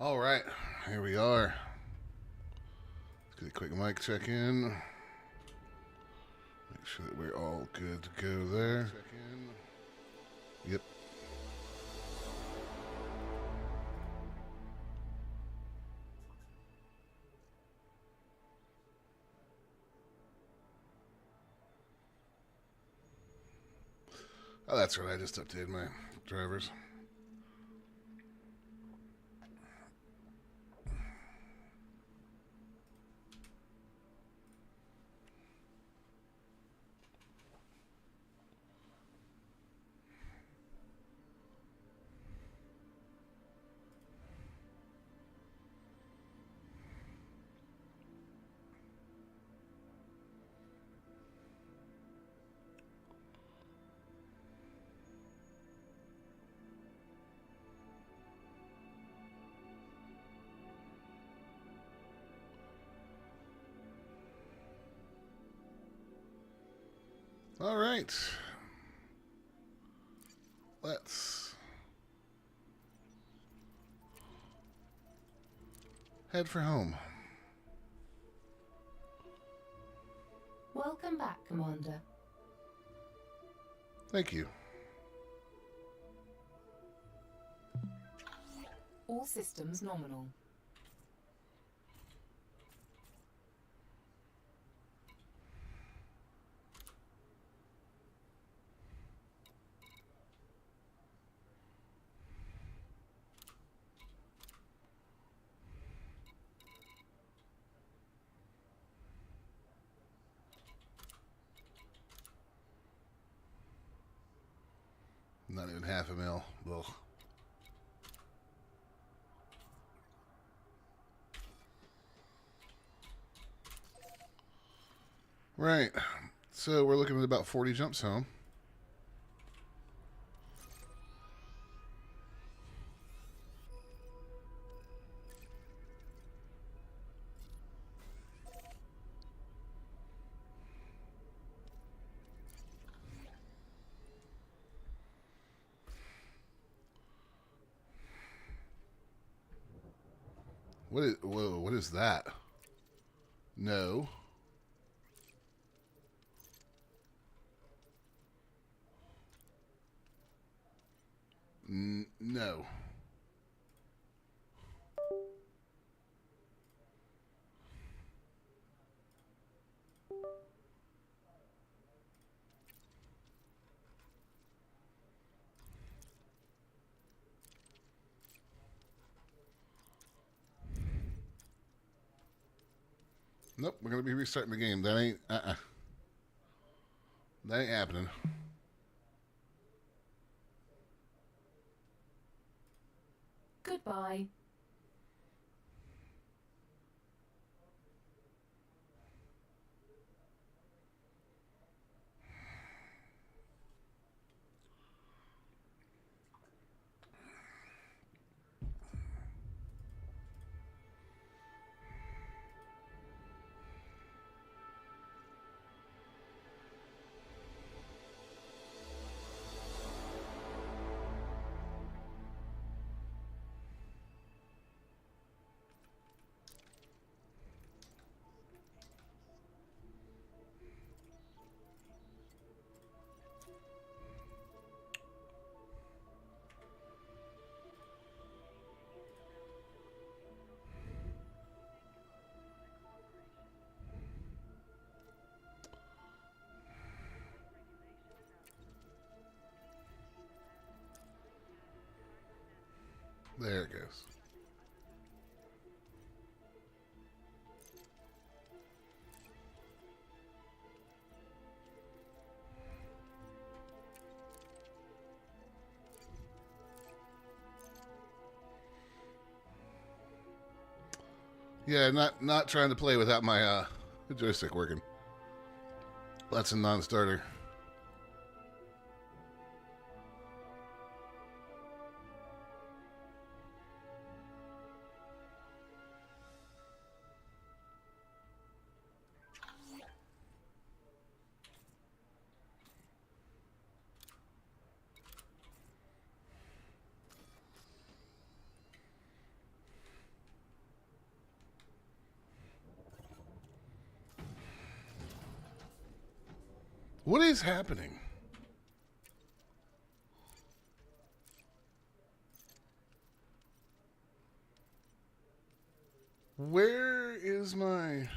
All right, here we are. Let's get a quick mic check in. Make sure that we're all good to go there. Yep. Oh, that's right. I just updated my drivers. All right. Let's head for home. Welcome back, Commander. Thank you. All systems nominal. Not even half a mil. Ugh. Right. So we're looking at about 40 jumps home. Whoa, what is that? No. No. Nope, we're gonna be restarting the game. That ain't that ain't happening. Goodbye. There it goes. Yeah, not trying to play without my joystick working. That's a non-starter. What is happening? Where is my...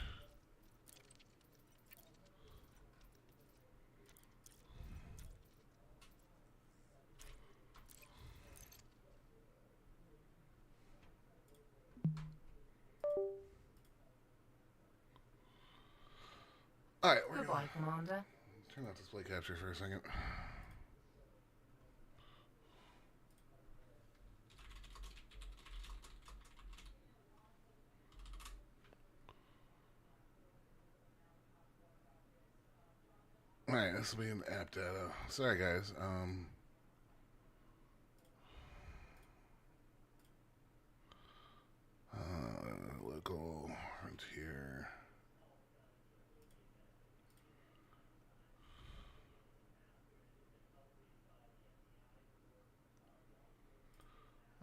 Alright, we're Goodbye, going Commander. to turn off display capture for a second. Alright, this will be in app data. Sorry, guys. Local frontier.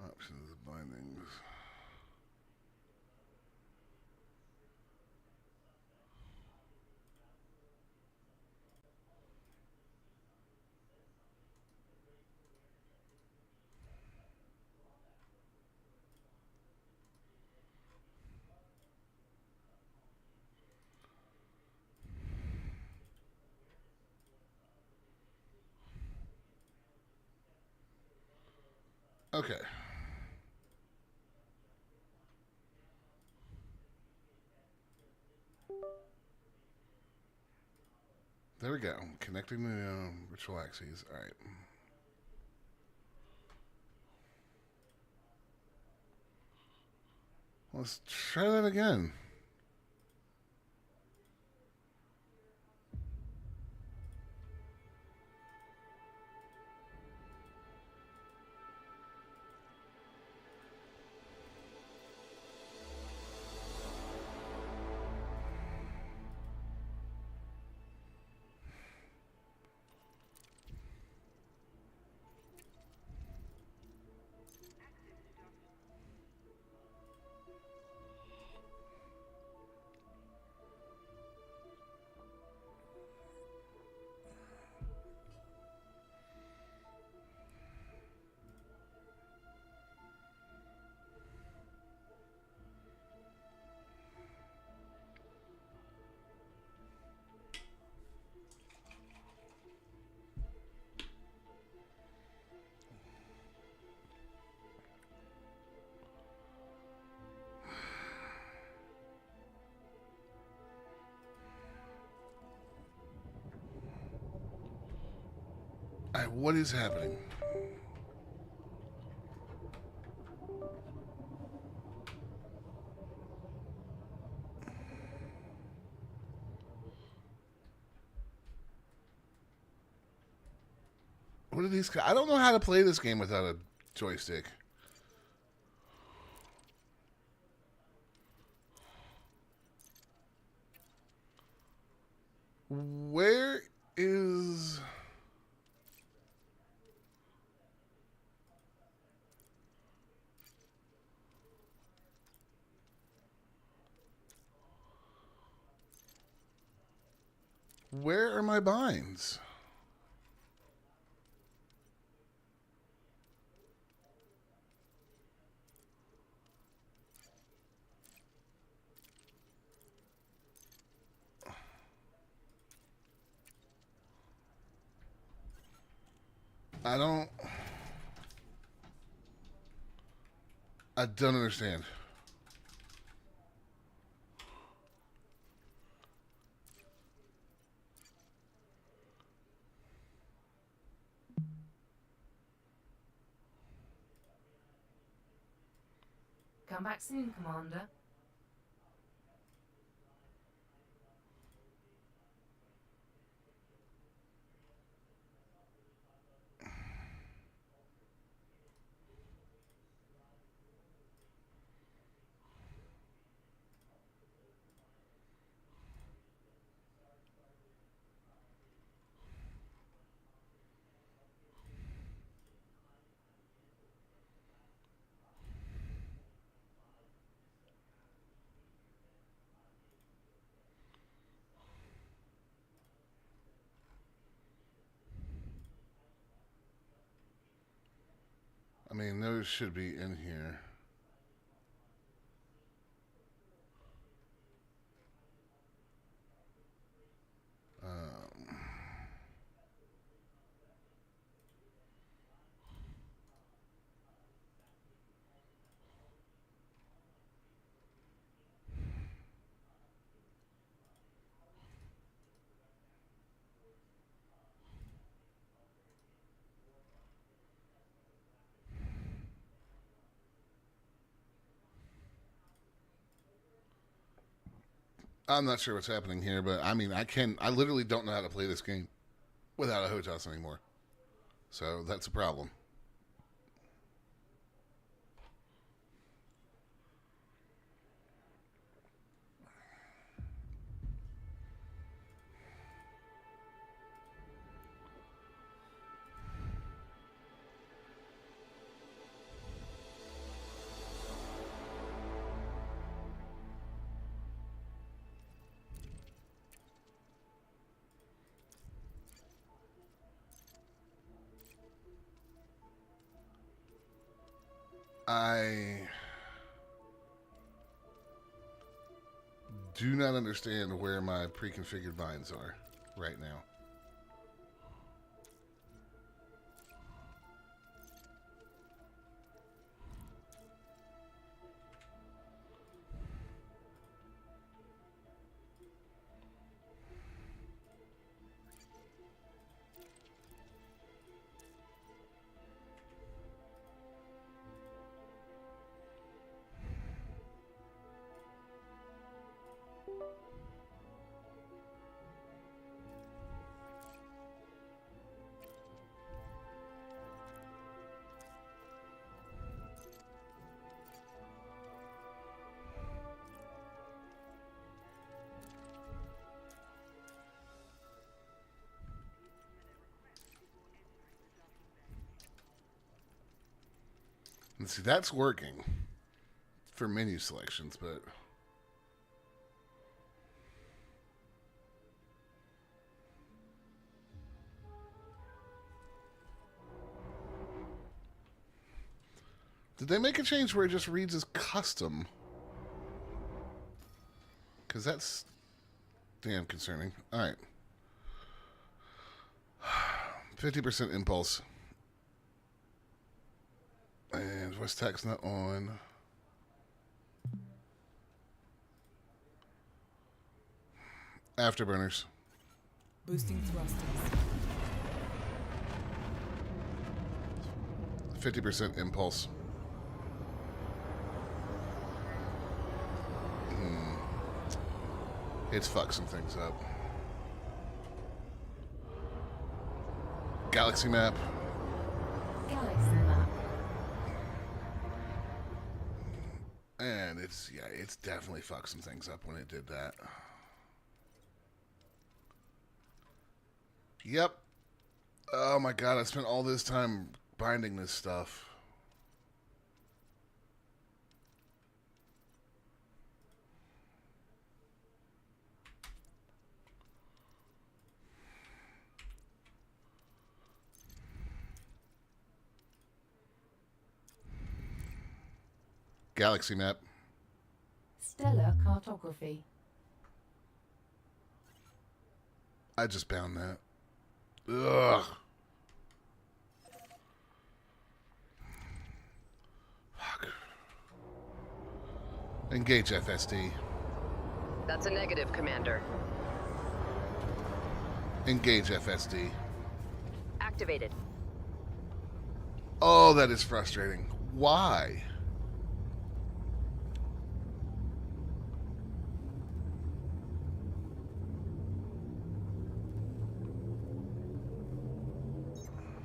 Options, bindings. Okay. There we go. Connecting the virtual axes. All right. Let's try that again. All right, what is happening? What are these? I don't know how to play this game without a joystick. Where is... Where are my binds? I don't... I don't understand. Come back soon, Commander. I mean, those should be in here. I'm not sure what's happening here, but I mean, I literally don't know how to play this game without a HOTAS anymore. So that's a problem. I do not understand where my pre-configured binds are right now. And see, that's working for menu selections, but did they make a change where it just reads as custom? Because that's damn concerning. All right. 50% impulse. And voice text not on. Afterburners. Boosting thrusters. 50% impulse. It's fucked some things up. Galaxy map. Galaxy map. And it's definitely fucked some things up when it did that. Yep. Oh my god, I spent all this time binding this stuff. Galaxy map. Stellar cartography. I just bound that. Ugh. Fuck. Engage FSD. That's a negative, Commander. Engage FSD. Activated. Oh, that is frustrating. Why?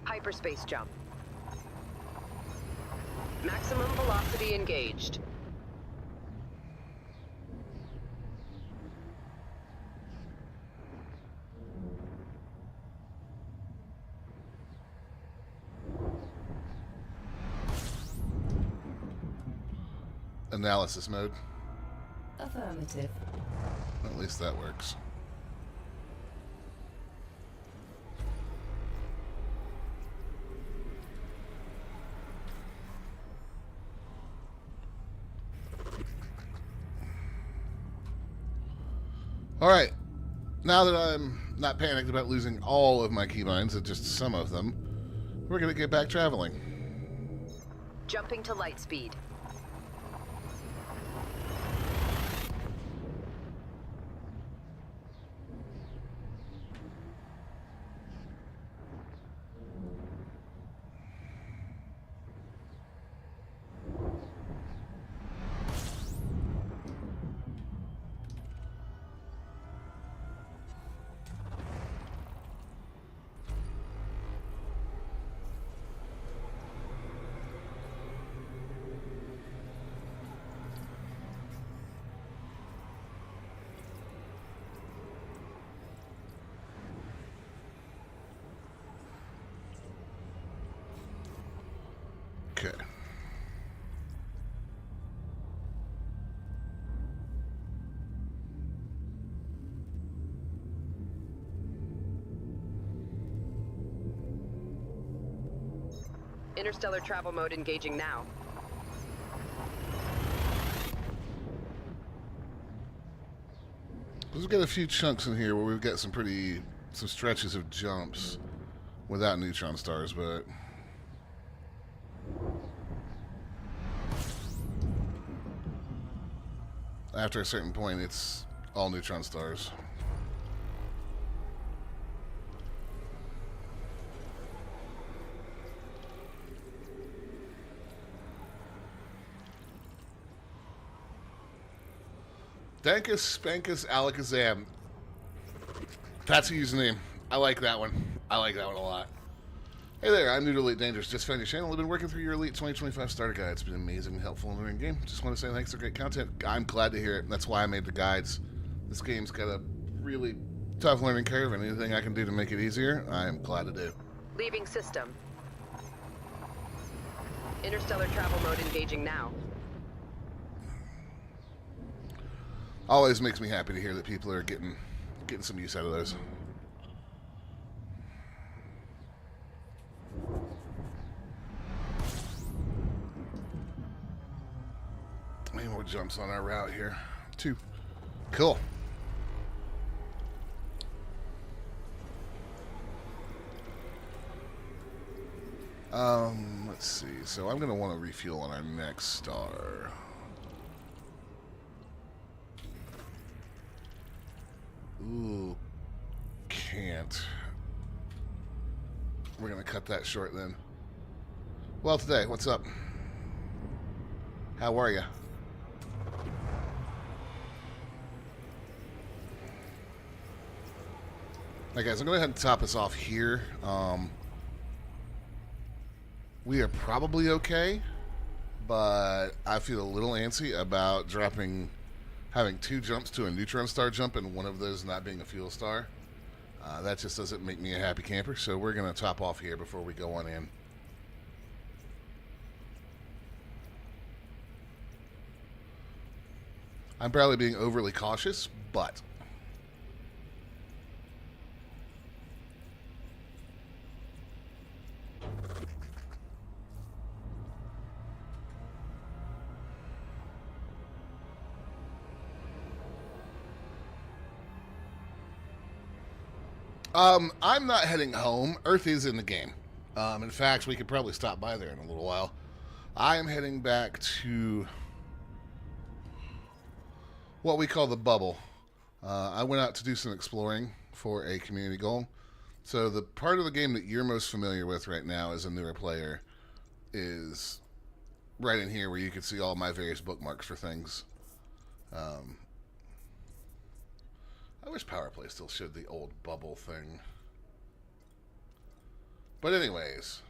Hyperspace jump. Maximum velocity engaged. Analysis mode. Affirmative. At least that works. Alright, now that I'm not panicked about losing all of my keybinds and just some of them, we're going to get back traveling. Jumping to light speed. Okay. Interstellar travel mode engaging now. Let's get a few chunks in here where we've got some stretches of jumps without neutron stars, but after a certain point, it's all neutron stars. Dankus Spankus Alakazam. That's a username. I like that one. I like that one a lot. Hey there, I'm new to Elite Dangerous. Just found your channel. I've been working through your Elite 2025 starter guide. It's been amazing and helpful in learning the game. Just want to say thanks for great content. I'm glad to hear it. That's why I made the guides. This game's got a really tough learning curve, and anything I can do to make it easier, I am glad to do. Leaving system. Interstellar travel mode engaging now. Always makes me happy to hear that people are getting some use out of those. Any more jumps on our route here? 2. Cool. Let's see. So I'm going to want to refuel on our next star. Ooh, can't. We're going to cut that short then. Well, today, what's up? How are you? Alright guys, I'm going to go ahead and top us off here. We are probably okay, but I feel a little antsy about having 2 jumps to a neutron star jump and one of those not being a fuel star. That just doesn't make me a happy camper, so we're going to top off here before we go on in. I'm probably being overly cautious, but I'm not heading home. Earth is in the game. In fact, we could probably stop by there in a little while. I am heading back to what we call the bubble. I went out to do some exploring for a community goal. So the part of the game that you're most familiar with right now as a newer player is right in here where you can see all my various bookmarks for things. I wish Power Play still showed the old bubble thing. But anyways,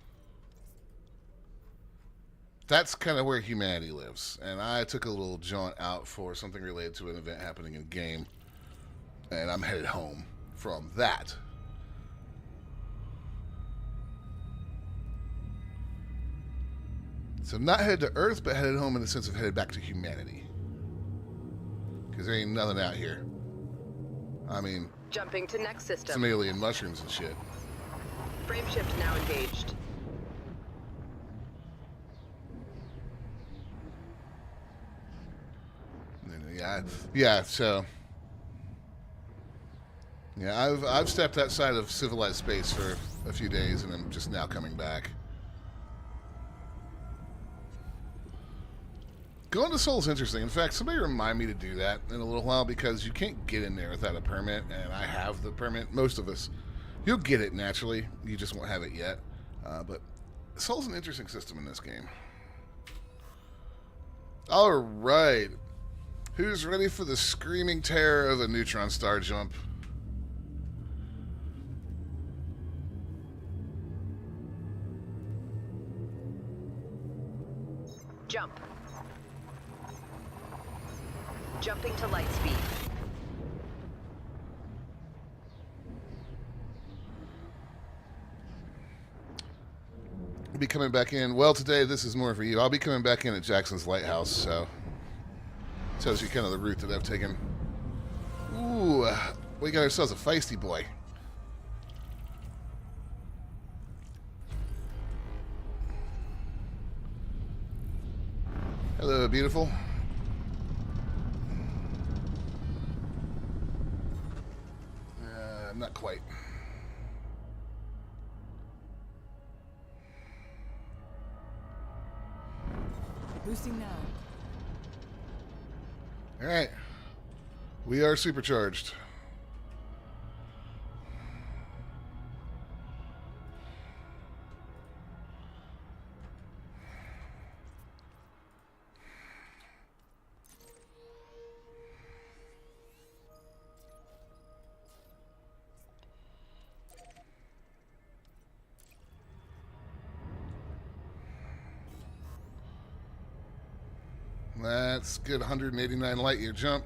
that's kind of where humanity lives. And I took a little jaunt out for something related to an event happening in game. And I'm headed home from that. So I'm not headed to Earth, but headed home in the sense of headed back to humanity. Because there ain't nothing out here. I mean, Jumping to next system. some alien mushrooms and shit. Frame shift now engaged. Yeah, so Yeah, I've stepped outside of civilized space for a few days, and I'm just now coming back. Going to Seoul's interesting. In fact, somebody remind me to do that in a little while, because you can't get in there without a permit, and I have the permit. Most of us. You'll get it naturally. You just won't have it yet. But Seoul's an interesting system in this game. All right. Who's ready for the screaming terror of a neutron star jump? Jump. Jumping to light speed. I'll be coming back in. Well, today this is more for you. I'll be coming back in at Jackson's Lighthouse, so tells you kind of the route that I've taken. Ooh, we got ourselves a feisty boy. Hello, beautiful. Not quite. Boosting now. All right. We are supercharged. That's good. 189 light year jump.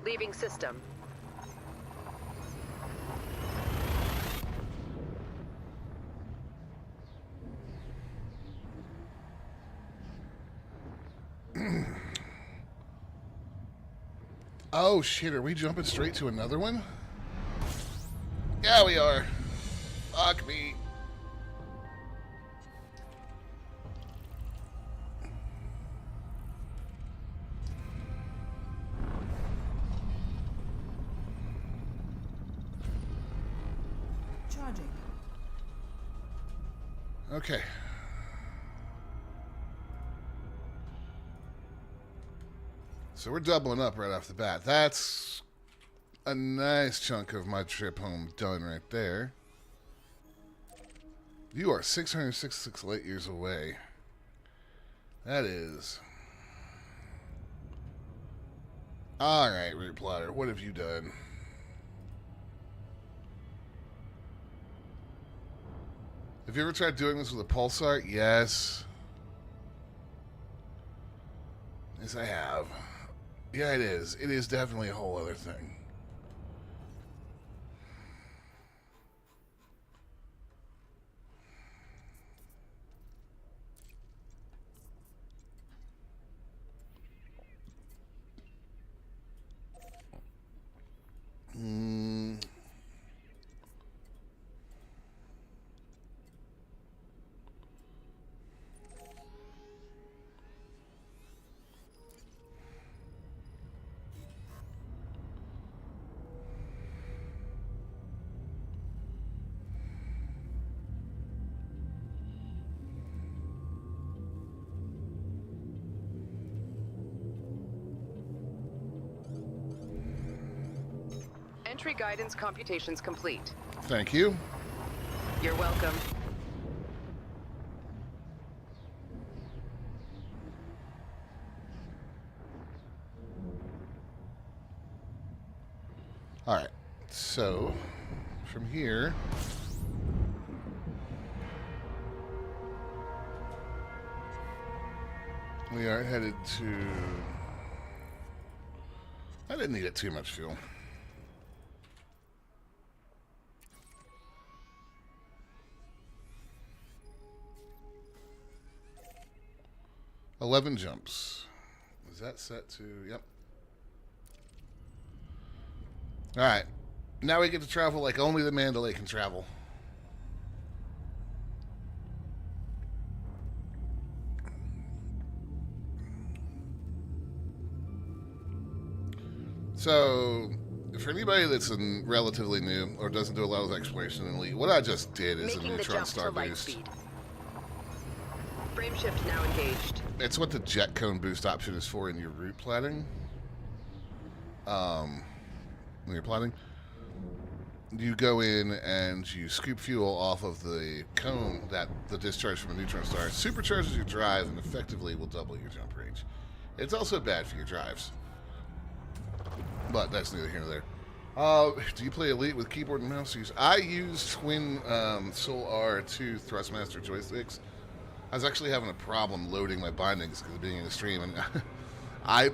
Leaving system. Oh shit, are we jumping straight to another one? Yeah, we are. Fuck me. Charging. Okay. So we're doubling up right off the bat. That's a nice chunk of my trip home done right there. You are 666 light years away. That is. Alright, route plotter, what have you done? Have you ever tried doing this with a pulsar? Yes. Yes, I have. Yeah, it is. It is definitely a whole other thing. Hmm. Entry guidance computations complete. Thank you. You're welcome. All right. So, from here, we are headed to. I didn't need it too much fuel. $11 jumps. Is that set to? Yep. All right. Now we get to travel like only the Mandalay can travel. So, for anybody that's relatively new or doesn't do a lot of exploration in Elite, what I just did is a Making the neutron jump star to light boost. speed. Frame shift now engaged. It's what the jet cone boost option is for in your route planning. When you're plotting, you go in and you scoop fuel off of the cone that the discharge from a neutron star supercharges your drive and effectively will double your jump range. It's also bad for your drives, but that's neither here nor there. Do you play Elite with keyboard and mouse? I use twin Sol R2 Thrustmaster joysticks. I was actually having a problem loading my bindings because of being in the stream, and I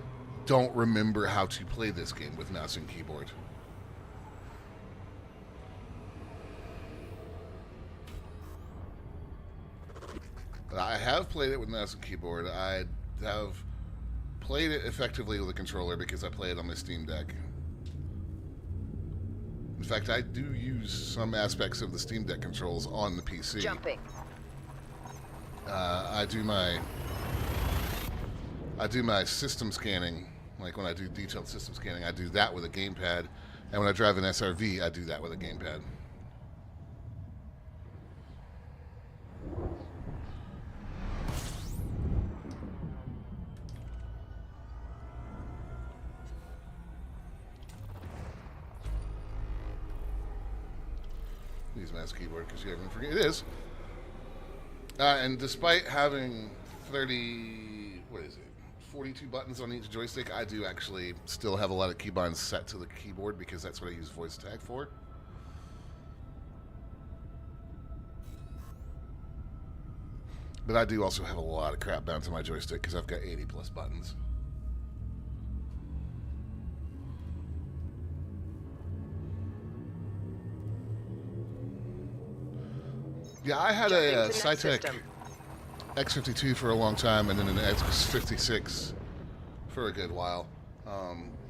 don't remember how to play this game with mouse and keyboard. I have played it with mouse and keyboard. I have played it effectively with a controller because I play it on my Steam Deck. In fact, I do use some aspects of the Steam Deck controls on the PC. Jumping. I do my system scanning, like when I do detailed system scanning, I do that with a gamepad, and when I drive an SRV, I do that with a gamepad. Use mouse keyboard because you're going to forget it is. And despite having 42 buttons on each joystick, I do actually still have a lot of keybinds set to the keyboard because that's what I use voice tag for. But I do also have a lot of crap bound to my joystick because I've got 80 plus buttons. Yeah, I had a Cytec X52 for a long time and then an X56 for a good while.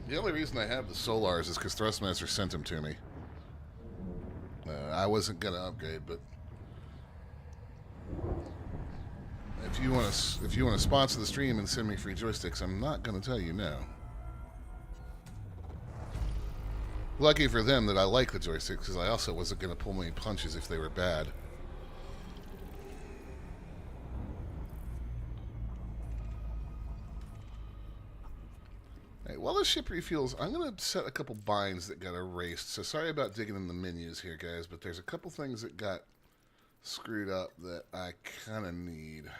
The only reason I have the Solars is because Thrustmaster sent them to me. I wasn't going to upgrade, but if you want to sponsor the stream and send me free joysticks, I'm not going to tell you no. Lucky for them that I like the joysticks because I also wasn't going to pull many punches if they were bad. While the ship refuels, I'm going to set a couple binds that got erased. So sorry about digging in the menus here, guys, but there's a couple things that got screwed up that I kind of need.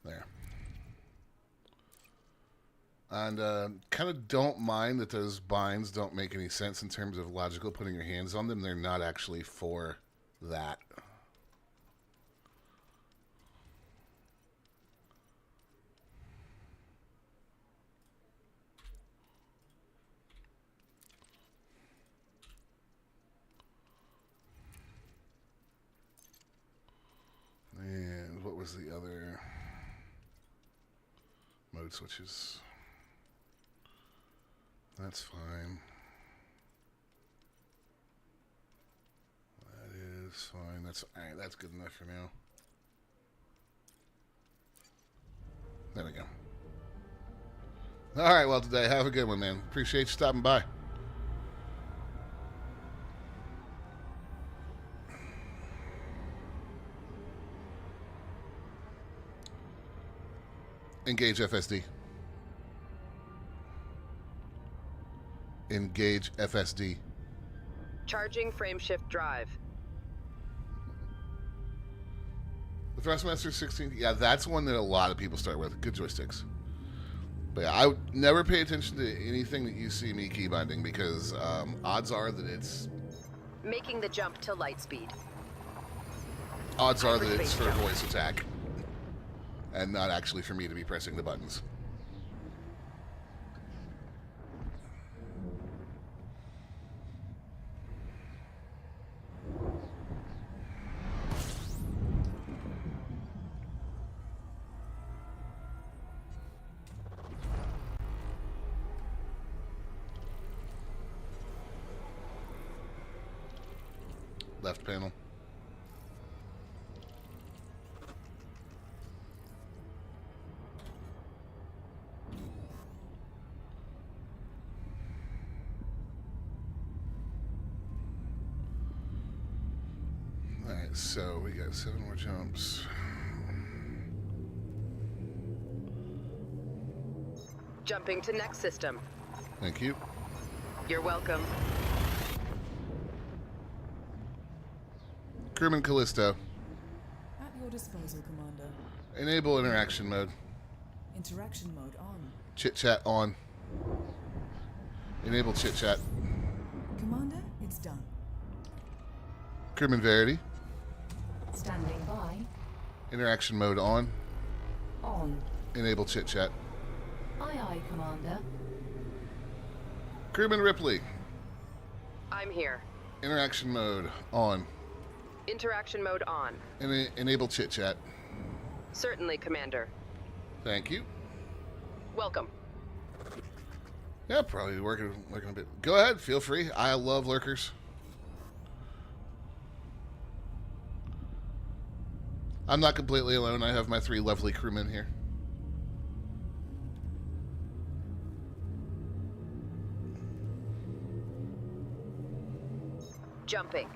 There. And kind of don't mind that those binds don't make any sense in terms of logical putting your hands on them. They're not actually for that. And what was the other mode switches? That's fine. That is fine. That's all right, that's good enough for now. There we go. All right, well, today, have a good one, man. Appreciate you stopping by. Engage FSD. Engage FSD. Charging frame shift drive. The Thrustmaster 16, yeah, that's one that a lot of people start with. Good joysticks. But yeah, I would never pay attention to anything that you see me keybinding because odds are that it's... Making the jump to light speed. Odds are that it's Hyperspace for jump. voice attack. And not actually for me to be pressing the buttons. left panel. Alright, so we got 7 more jumps. Jumping to next system. Thank you. You're welcome. Crewman Callisto. At your disposal, Commander. Enable interaction mode. Interaction mode on. Chit chat on. Enable chit chat. Commander, it's done. Crewman Verity. Standing by. Interaction mode on. On. Enable chit chat. Aye, aye, Commander. Crewman Ripley. I'm here. Interaction mode on. Interaction mode on. Enable chit chat. Certainly, Commander. Thank you. Welcome. Yeah, probably working a bit. Go ahead, feel free. I love lurkers. I'm not completely alone. I have my 3 lovely crewmen here. Jumping.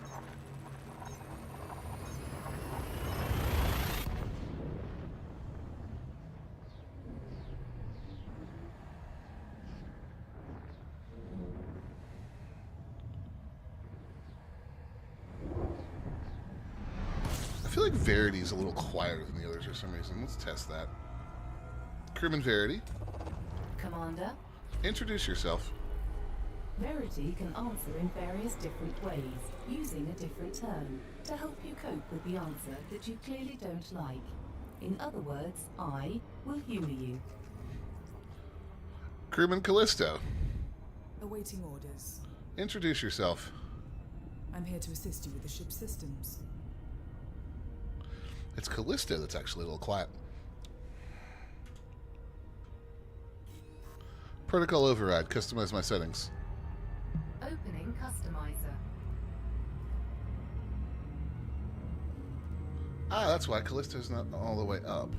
I feel like Verity's a little quieter than the others for some reason. Let's test that. Crewman Verity, Commander, introduce yourself. Verity can answer in various different ways, using a different term, to help you cope with the answer that you clearly don't like. In other words, I will humour you. Crewman Callisto, Awaiting orders. introduce yourself. I'm here to assist you with the ship's systems. It's Callisto that's actually a little quiet. Protocol override. Customize my settings. Opening customizer. Ah, that's why Callisto's not all the way up.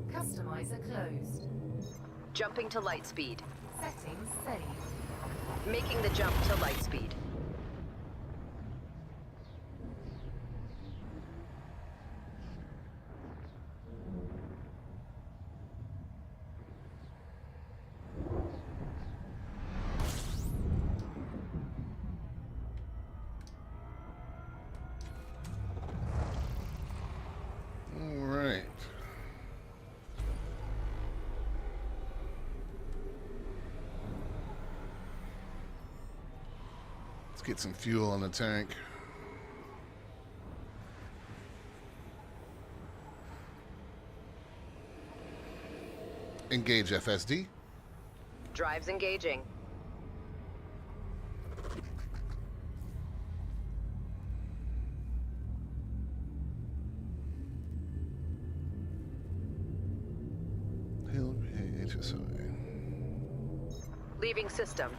Customizer closed. Jumping to light speed. Settings saved. Making the jump to light speed. All right. Let's get some fuel on the tank. Engage FSD. Drives engaging. Hill HSOA. Leaving system.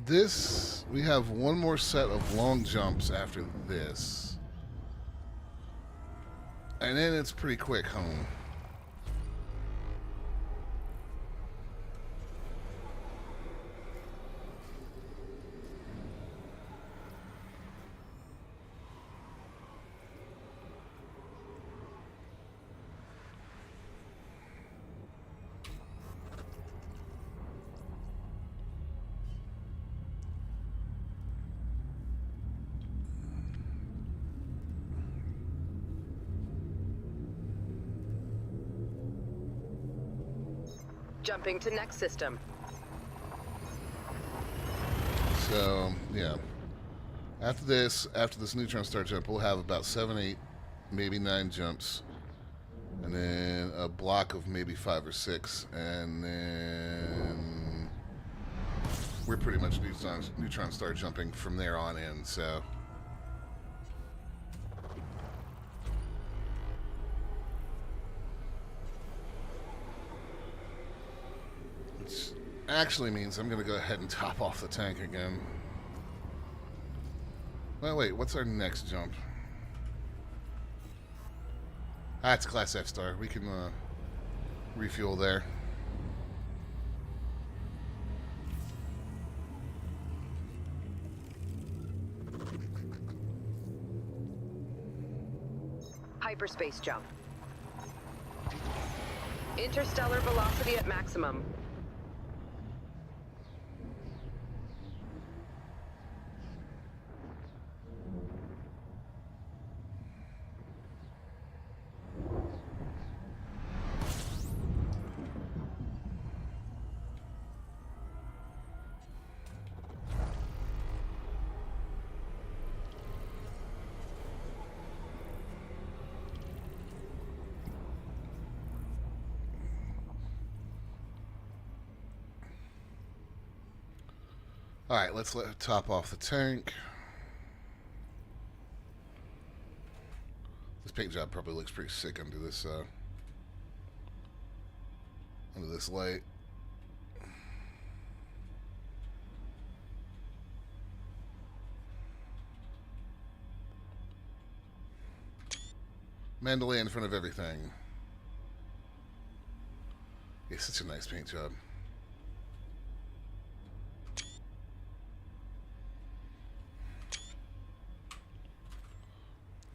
This, we have one more set of long jumps after this. And then it's pretty quick home. Jumping to next system. So, yeah. After this neutron star jump, we'll have about 7, 8, maybe 9 jumps. And then a block of maybe 5 or 6. And then we're pretty much neutron star jumping from there on in, so. actually means I'm going to go ahead and top off the tank again. Well, wait, what's our next jump? Ah, it's Class F star. We can refuel there. Hyperspace jump. Interstellar velocity at maximum. Alright, let's top off the tank. This paint job probably looks pretty sick under this light. Mandalay in front of everything. Yeah, such a nice paint job.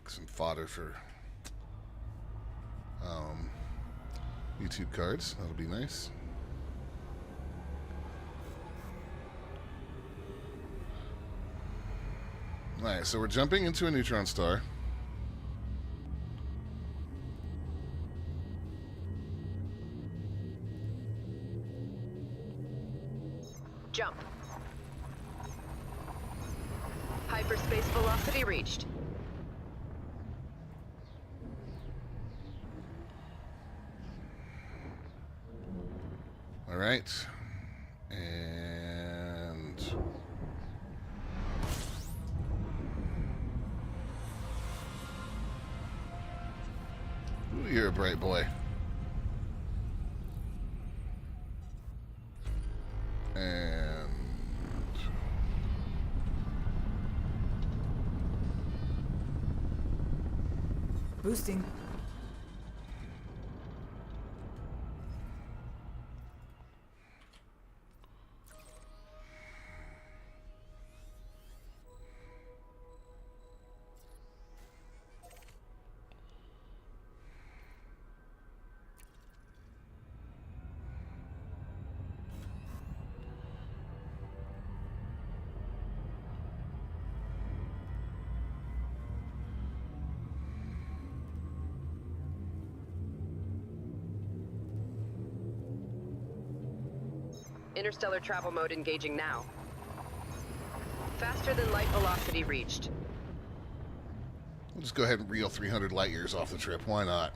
Some fodder for YouTube cards. That'll be nice. Alright, so we're jumping into a neutron star. Jump. Hyperspace velocity reached. All right, and ooh, you're a bright boy. And Boosting. Interstellar travel mode engaging now. Faster than light velocity reached. we'll just go ahead and reel 300 light years off the trip. Why not?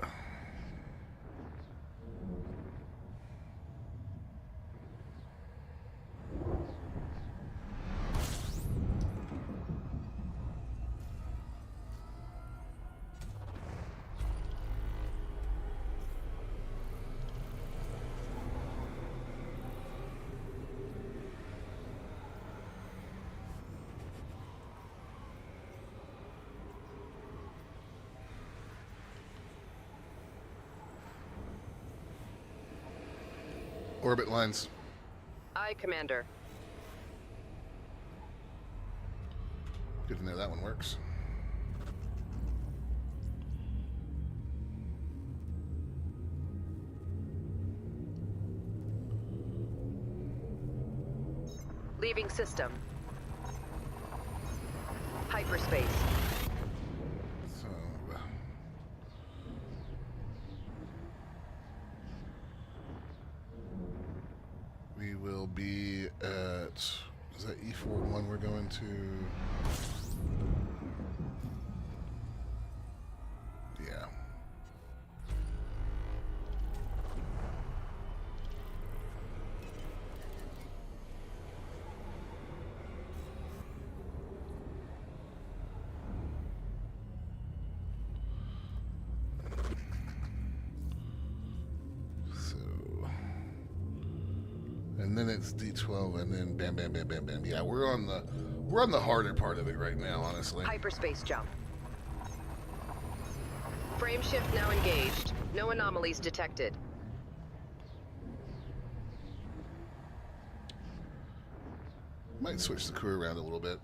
Orbit lines. Aye, Commander. Good to know that one works. Leaving system. Hyperspace. So, we will be at, is that E41 we're going to? Yeah. And and then it's D12, and then bam, bam, bam, bam, bam. Yeah, we're on the harder part of it right now, honestly. Hyperspace jump. Frame shift now engaged. No anomalies detected. Might switch the crew around a little bit.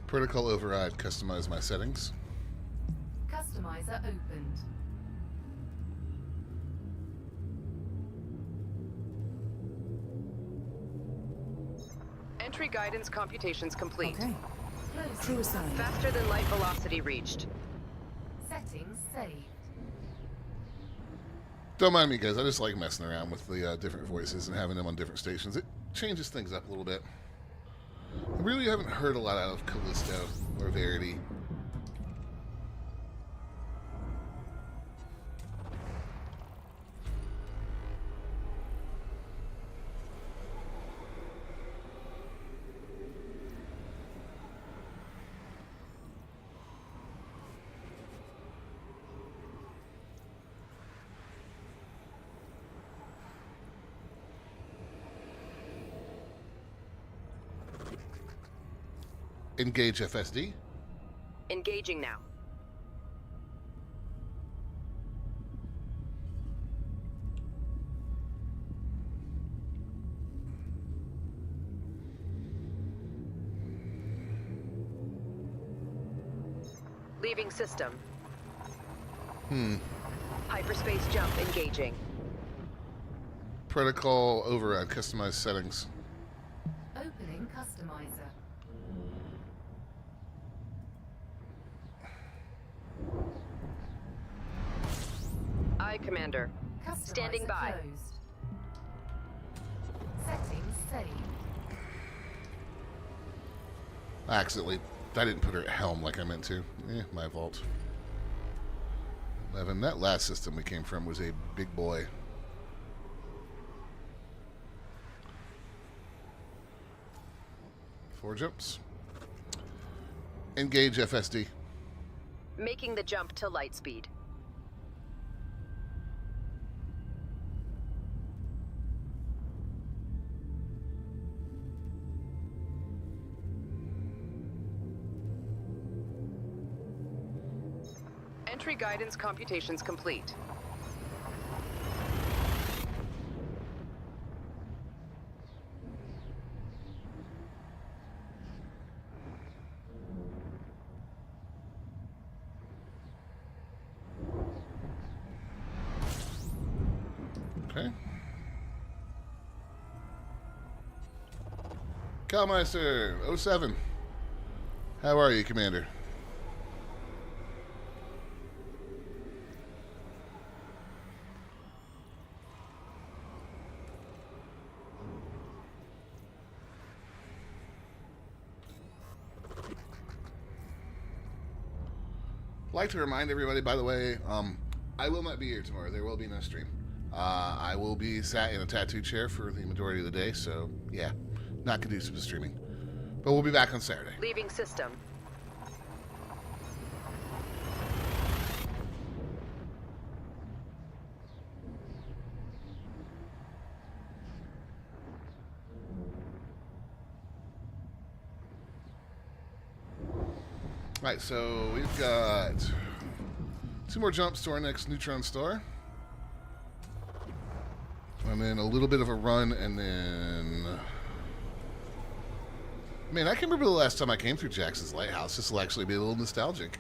Protocol override, customize my settings. Customizer opened. Entry guidance computations complete. Okay. Closing. Crew assigned. Faster than light velocity reached. Settings saved. Don't mind me, guys. I just like messing around with the different voices and having them on different stations. It changes things up a little bit. I really haven't heard a lot out of Callisto or Verity. Engage FSD. Engaging now. Leaving system. Hyperspace jump engaging. Protocol override, customize settings. Opening customizer. Aye, Commander. Customizer Standing by. closed. Settings saved. Accidentally, I didn't put her at helm like I meant to. My fault. 11. That last system we came from was a big boy. Four jumps. Engage FSD. Making the jump to light speed. Entry guidance computations complete. Okay. Kalmeister 07. How are you, Commander? Like to remind everybody, by the way, I will not be here tomorrow. There will be no stream. I will be sat in a tattoo chair for the majority of the day, so yeah, not conducive to streaming. But we'll be back on Saturday. Leaving system. Right, so we've got 2 more jumps to our next neutron star. And then a little bit of a run, and then... Man, I can remember the last time I came through Jackson's Lighthouse. This will actually be a little nostalgic.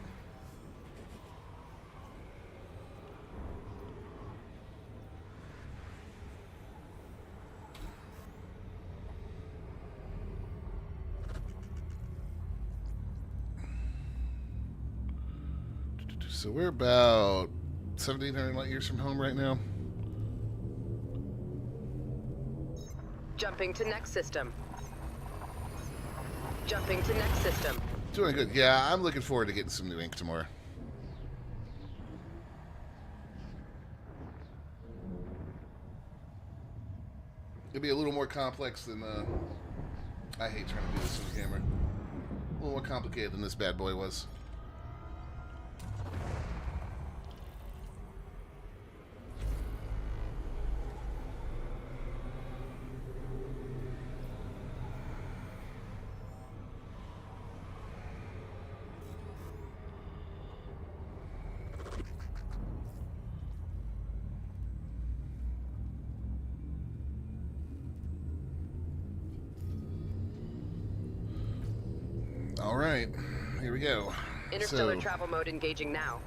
So we're about 1,700 light years from home right now. Jumping to next system. Jumping to next system. Doing good. Yeah, I'm looking forward to getting some new ink tomorrow. It'd be a little more complex than, I hate trying to do this on camera. A little more complicated than this bad boy was. All right, here we go. Interstellar travel mode engaging now.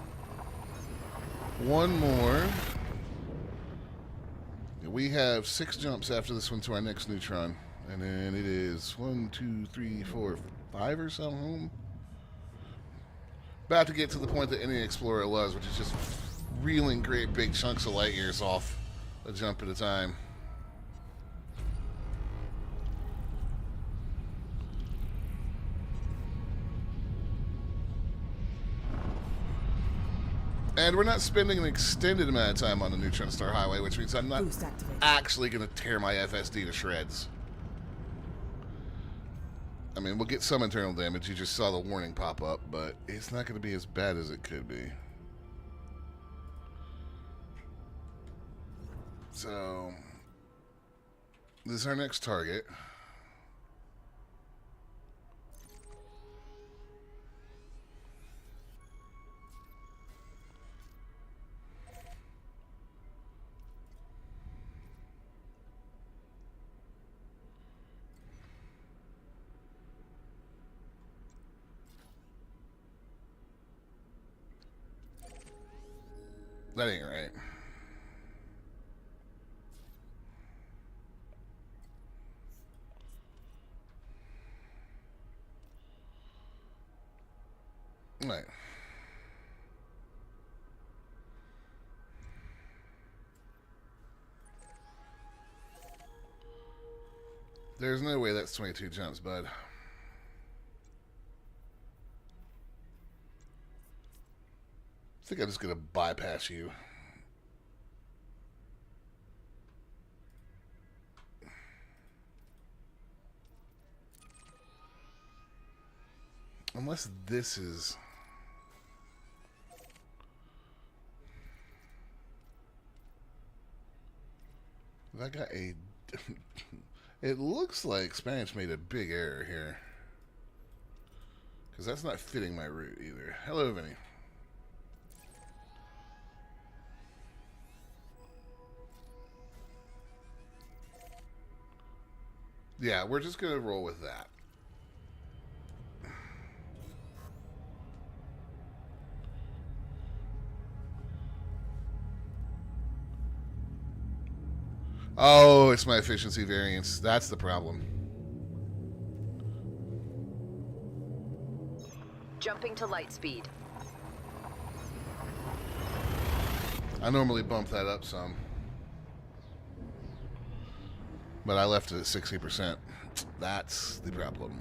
One more. We have 6 jumps after this one to our next neutron. And then it is 1, 2, 3, 4, 5 or so home. About to get to the point that any Explorer loves, which is just reeling great big chunks of light years off a jump at a time. And we're not spending an extended amount of time on the Neutron Star Highway, which means I'm not Boost activated. actually going to tear my FSD to shreds. I mean, we'll get some internal damage. You just saw the warning pop up, but it's not going to be as bad as it could be. So, this is our next target. That ain't right. Right. There's no way that's 22 jumps, bud. I think I'm just gonna bypass you. Unless this is... I got a... It looks like Spanish made a big error here. Because that's not fitting my route either. Hello, Vinny. Yeah, we're just going to roll with that. Oh, it's my efficiency variance. That's the problem. Jumping to light speed. I normally bump that up some. But I left it at 60%. That's the problem.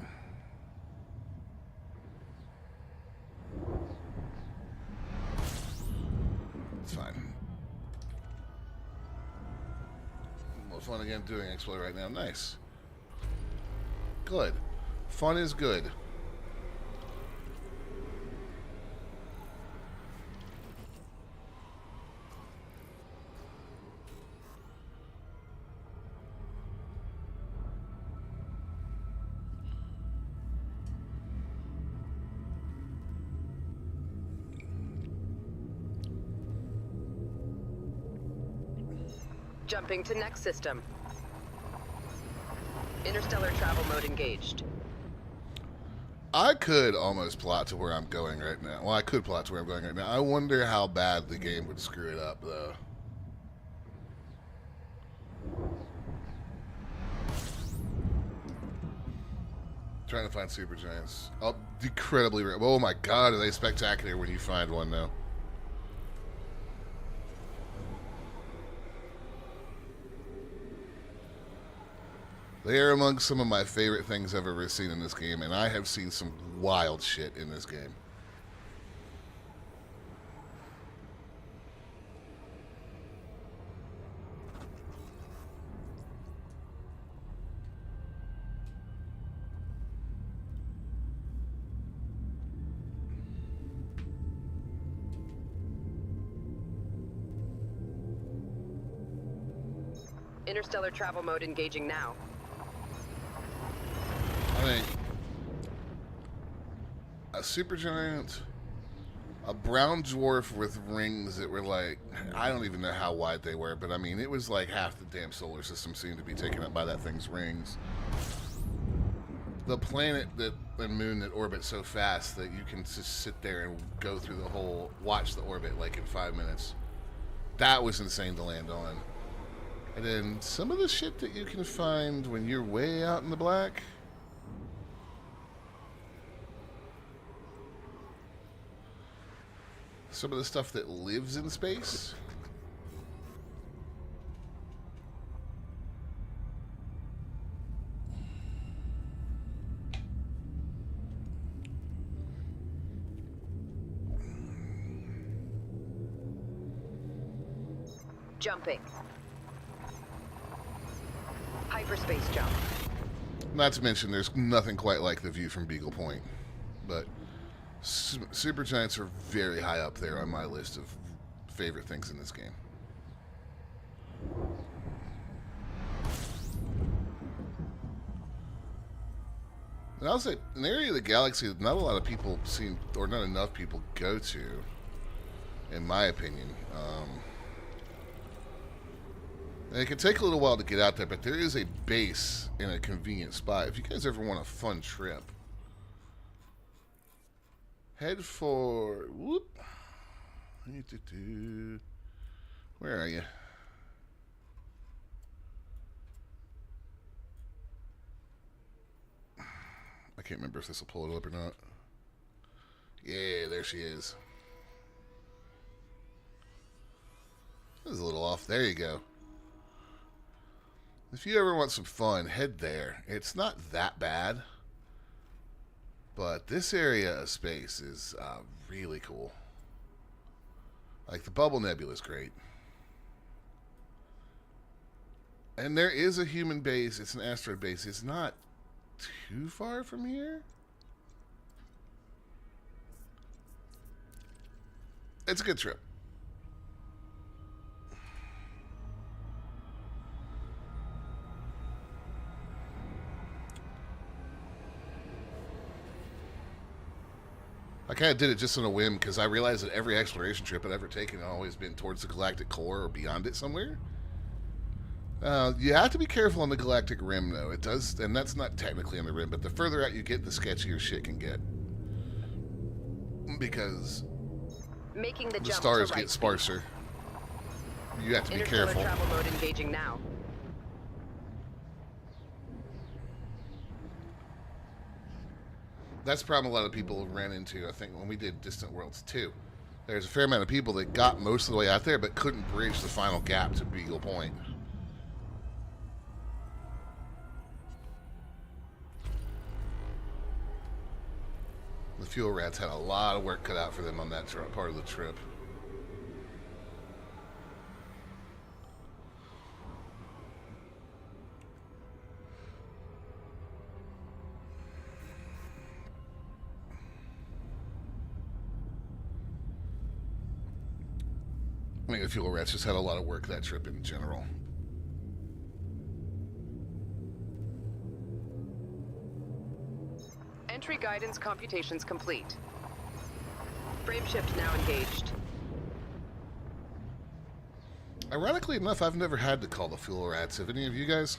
It's fine. Well, fun again doing Explorer right now. Nice. Good. Fun is good. Jumping to next system. Interstellar travel mode engaged. I could almost plot to where I'm going right now. Well, I could plot to where I'm going right now. I wonder how bad the game would screw it up, though. Trying to find supergiants. Oh, incredibly rare. Oh my god, are they spectacular when you find one, though. They are among some of my favorite things I've ever seen in this game, and I have seen some wild shit in this game. Interstellar travel mode engaging now. I think a supergiant, a brown dwarf with rings that were like, I don't even know how wide they were, but I mean, it was like half the damn solar system seemed to be taken up by that thing's rings. The planet that the moon that orbits so fast that you can just sit there and go through the whole, watch the orbit like in 5 minutes. That was insane to land on. And then some of the shit that you can find when you're way out in the black. Some of the stuff that lives in space. Jumping. Hyperspace jump. Not to mention, there's nothing quite like the view from Beagle Point. But supergiants are very high up there on my list of favorite things in this game. And I'll say, an area of the galaxy that not a lot of people seem, or not enough people go to, in my opinion. And it can take a little while to get out there, but there is a base in a convenient spot. If you guys ever want a fun trip, head for, whoop. Where are you? I can't remember if this will pull it up or not. Yeah, there she is. This is a little off. There you go. If you ever want some fun, head there. It's not that bad. But this area of space is really cool. Like, the Bubble Nebula is great. And there is a human base. It's an asteroid base. It's not too far from here. It's a good trip. I kind of did it just on a whim because I realized that every exploration trip I've ever taken had always been towards the galactic core or beyond it somewhere. You have to be careful on the galactic rim, though. It does, and that's not technically on the rim, but the further out you get, the sketchier shit can get. Because Making the the jump stars to get right sparser. You have to be Interstellar careful. travel mode engaging now. That's the problem a lot of people ran into, I think, when we did Distant Worlds 2. There's a fair amount of people that got most of the way out there but couldn't bridge the final gap to Beagle Point. The fuel rats had a lot of work cut out for them on that part of the trip. I mean, the fuel rats just had a lot of work that trip in general. Entry guidance computations complete. Frameshift now engaged. Ironically enough, I've never had to call the fuel rats. Have any of you guys?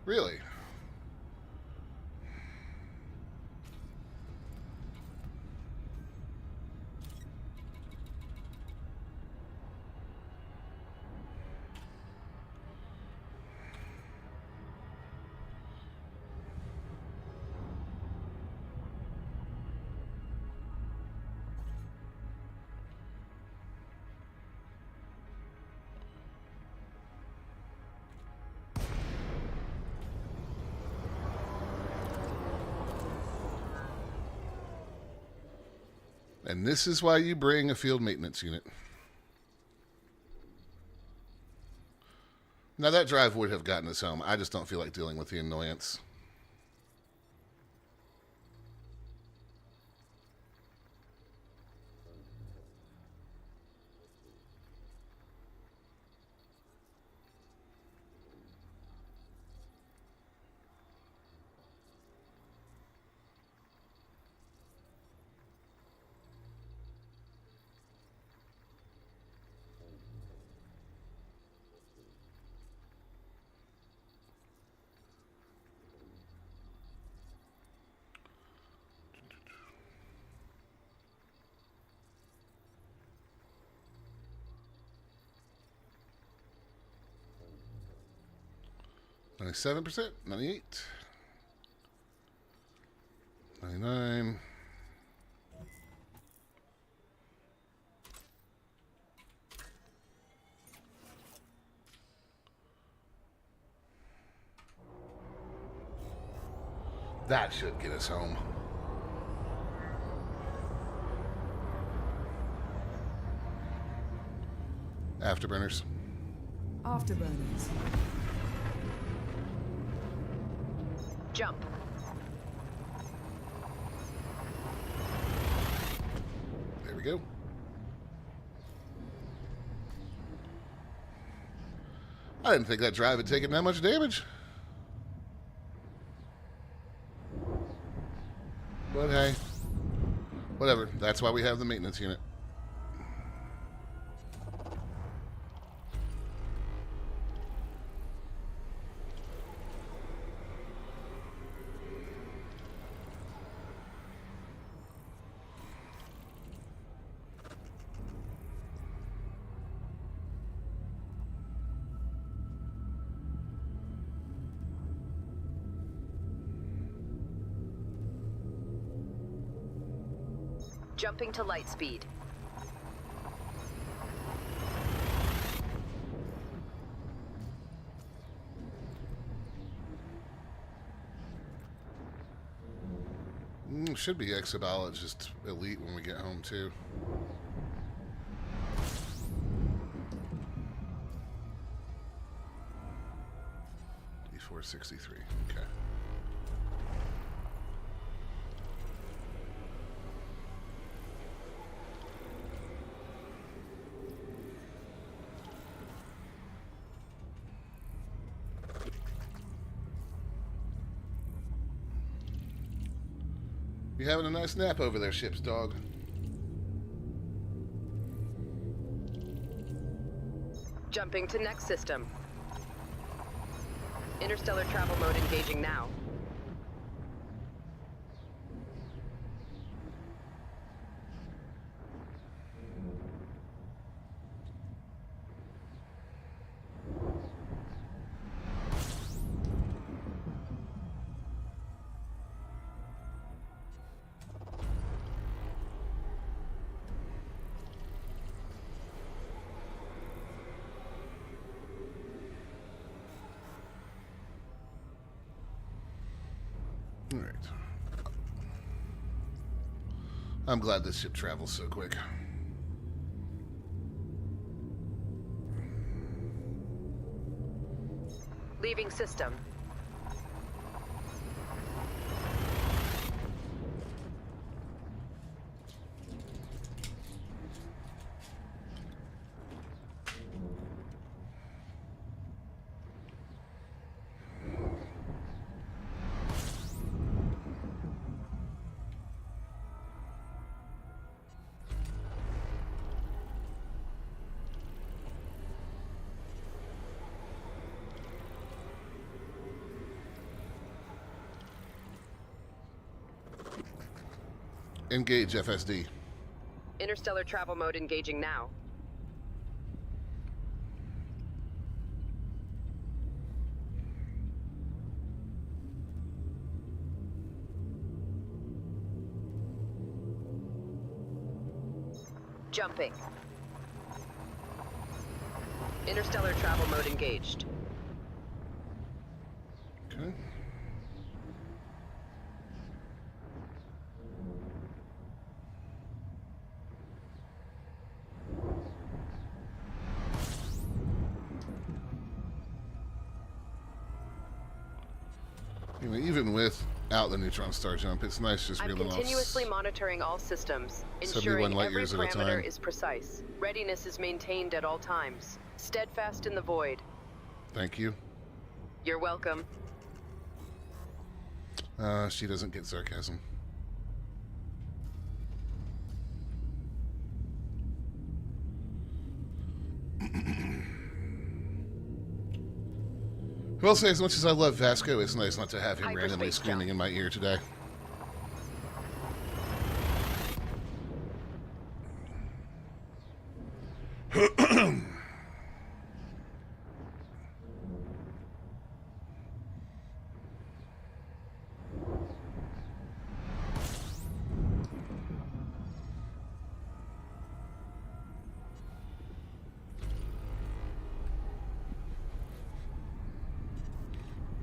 Really? And this is why you bring a field maintenance unit. Now, that drive would have gotten us home. I just don't feel like dealing with the annoyance. %, 98, 99. That should get us home. Afterburners. Afterburners. Jump. There we go. I didn't think that drive had taken that much damage. But hey, whatever. That's why we have the maintenance unit. Jumping to light speed. Should be exobiologist elite when we get home too. D463. Okay. You having a nice nap over there, ship's dog? Jumping to next system. Interstellar travel mode engaging now. All right. I'm glad this ship travels so quick. Leaving system. Engage FSD. Interstellar travel mode engaging now. Jumping. Interstellar travel mode engaged. Okay. You know, even without the neutron star jump, it's nice just I'm reeling off continuously monitoring all systems, 71 ensuring light every years at a time. parameter is precise. Readiness is maintained at all times. Steadfast in the void. Thank you. You're welcome. She doesn't get sarcasm. I will say, as much as I love Vasco, it's nice not to have him randomly Hyperspace screaming jump. in my ear today.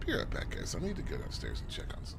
Be right back, guys. I need to go downstairs and check on something.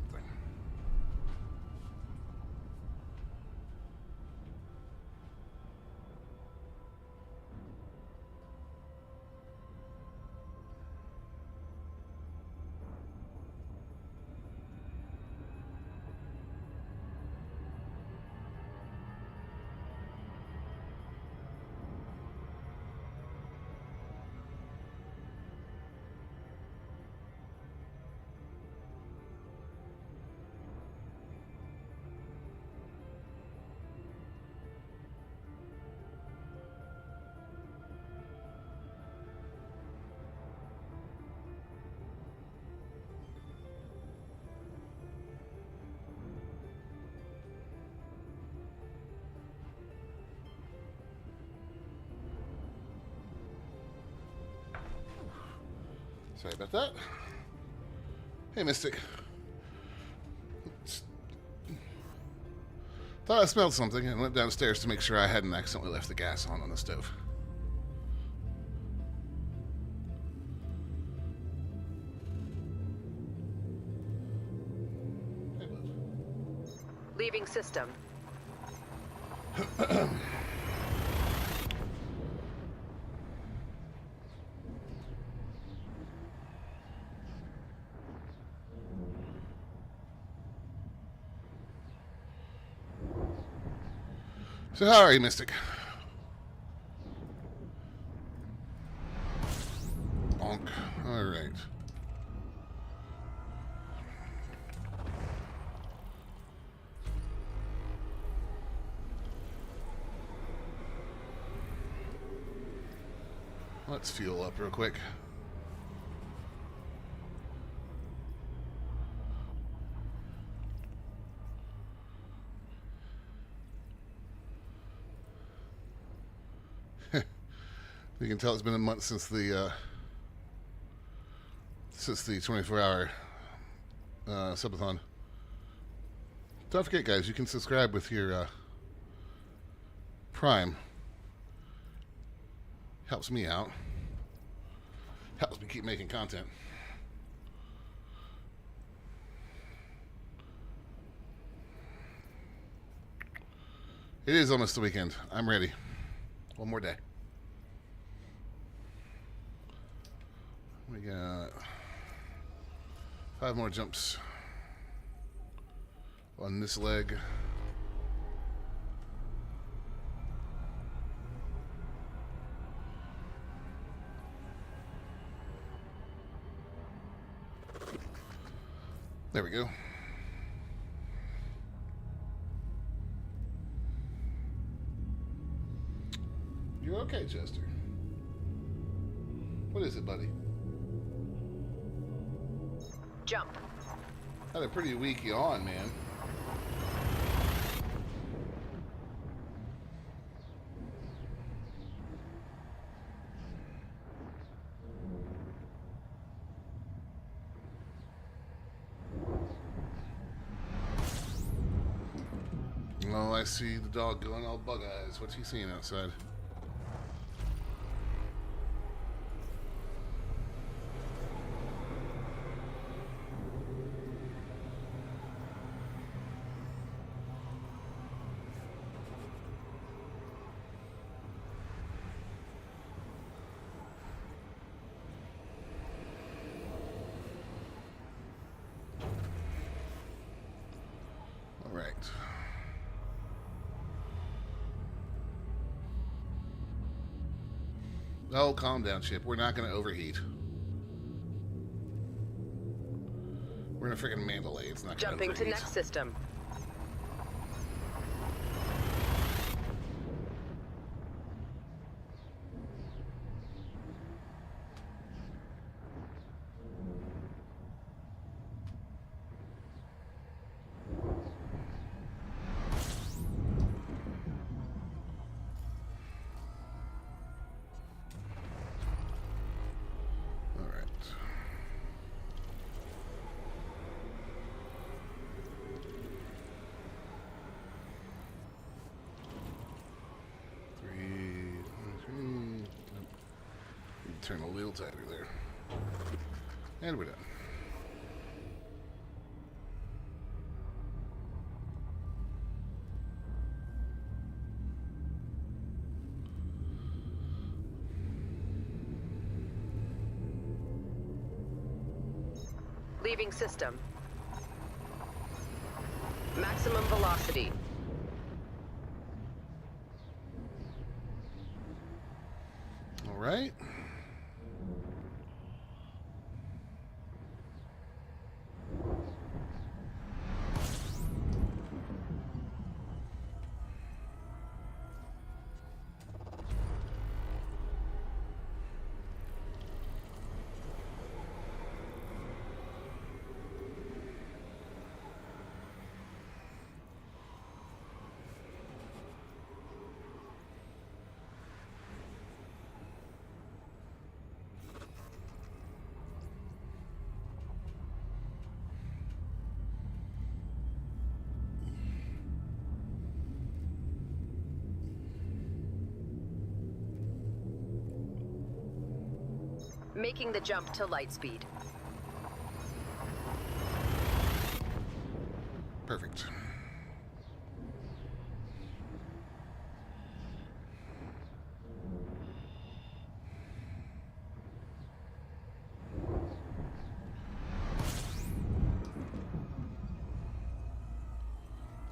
Sorry about that. Hey, Mystic. Thought I smelled something and went downstairs to make sure I hadn't accidentally left the gas on the stove. Hey, bud. Leaving system. So how are you, Mystic? Bonk. All right. Let's fuel up real quick. You can tell it's been a month since the 24-hour subathon. Don't forget, guys, you can subscribe with your Prime. Helps me out. Helps me keep making content. It is almost the weekend. I'm ready. One more day. We got 5 more jumps on this leg. There we go. You're okay, Chester. What is it, buddy? Jump. Had a pretty weak yawn, man. Oh, I see the dog going all bug eyes. What's he seeing outside? All right. Oh, calm down, Chip. We're not going to overheat. We're in a freaking Mandalay. It's not going to overheat. Jumping to next system. All right. Three. Turn a little tighter there. And we're done. Leaving system. Maximum velocity. All right. Making the jump to light speed. Perfect.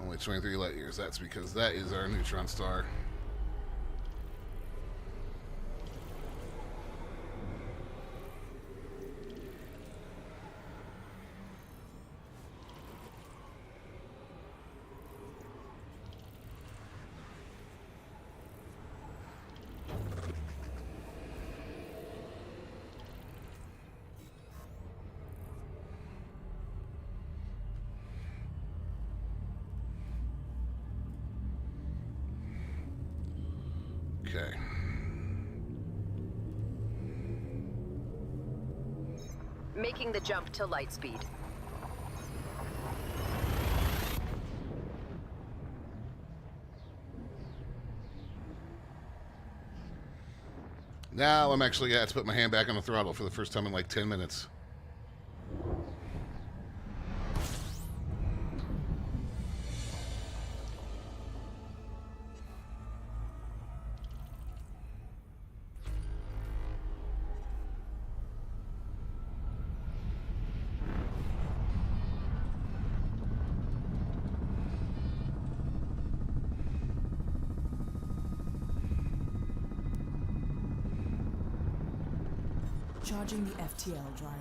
Only 23 light years. That's because that is our neutron star. Okay. Making the jump to light speed. Now I'm actually going to put my hand back on the throttle for the first time in like 10 minutes. Charging the FTL drive.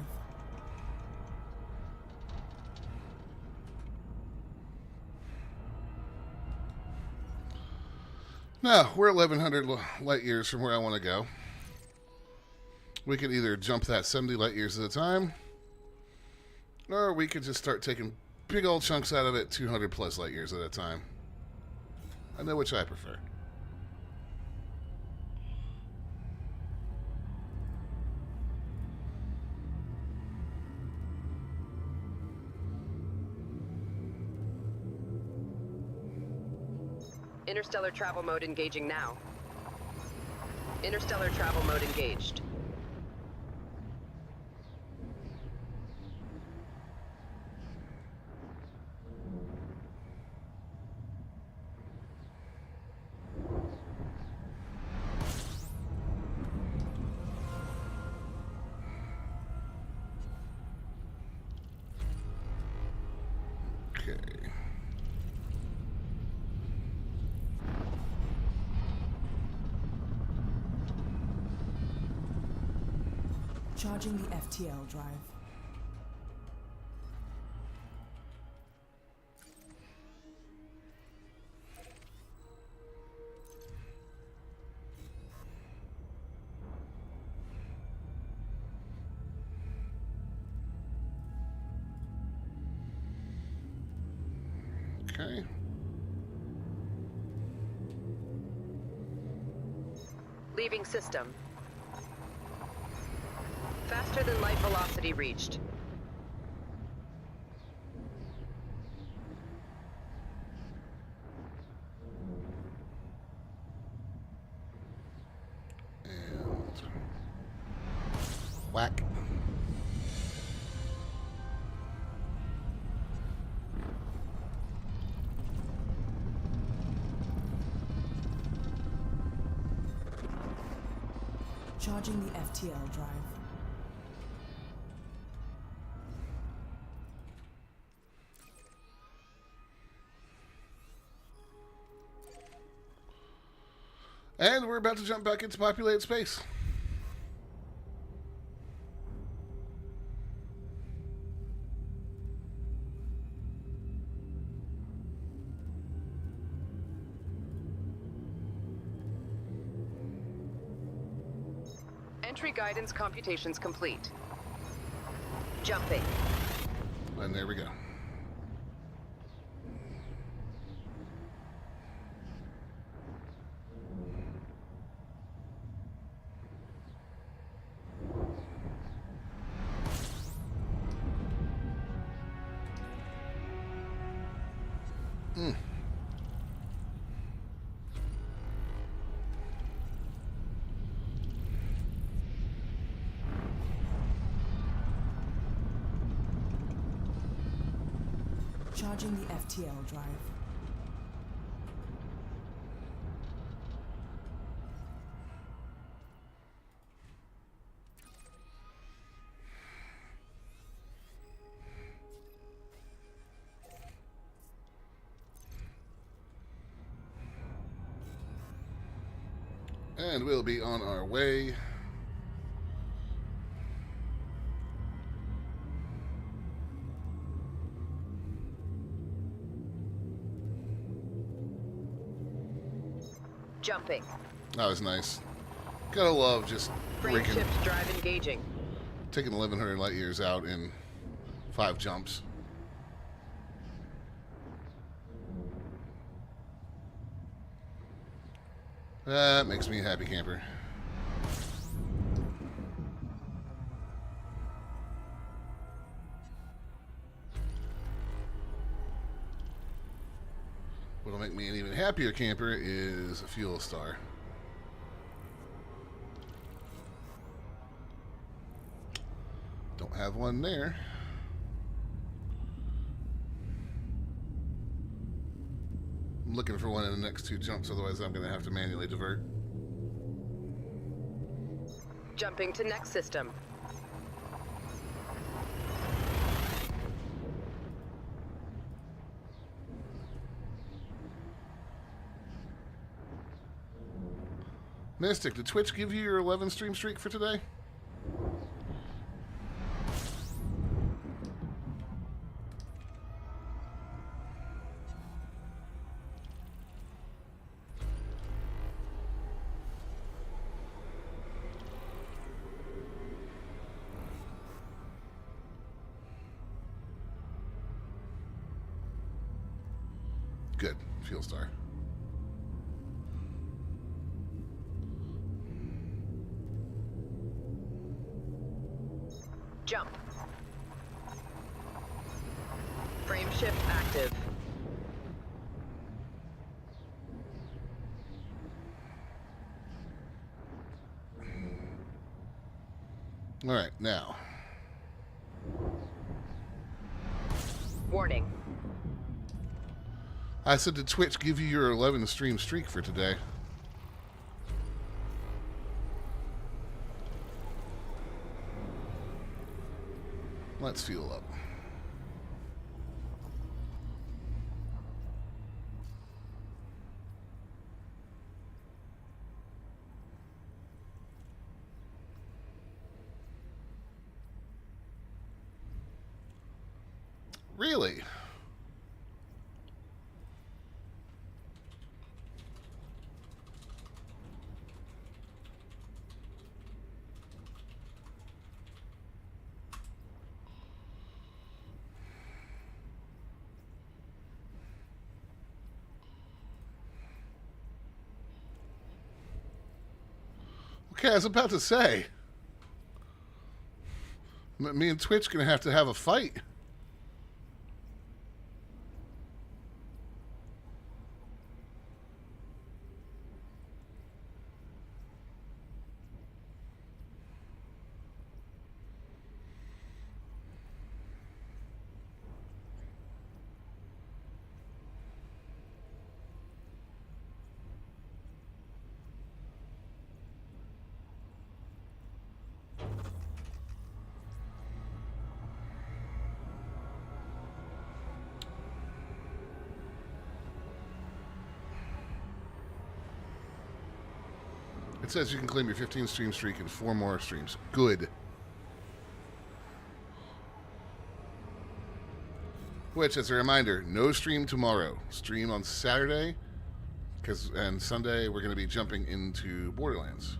Now, we're 1,100 light years from where I want to go. We could either jump that 70 light years at a time, or we could just start taking big old chunks out of it 200 plus light years at a time. I know which I prefer. Interstellar travel mode engaging now. Interstellar travel mode engaged. Okay. Charging the FTL drive. Okay. Leaving system. Faster than light velocity reached. And whack. Charging the FTL drive. And we're about to jump back into populated space. Entry guidance computations complete. Jumping. And there we go. Charging the FTL drive. And we'll be on our way. Jumping. That was nice. Gotta love just Frame freaking shift drive engaging. taking 1,100 light years out in 5 jumps. That makes me a happy camper. What'll make me an even happier camper is a fuel star. Don't have one there. I'm looking for one in the next 2 jumps, otherwise I'm going to have to manually divert. Jumping to next system. Mystic, did Twitch give you your 11 stream streak for today? Good. Fuel star. Jump. Frame shift active. All right, now. Warning. I said, did Twitch give you your 11 stream streak for today? Let's fuel up. Really? Okay, I was about to say. Me and Twitch gonna have to have a fight. It says you can claim your 15 stream streak in 4 more streams. Good. Which, as a reminder, no stream tomorrow. Stream on Saturday, and Sunday we're going to be jumping into Borderlands.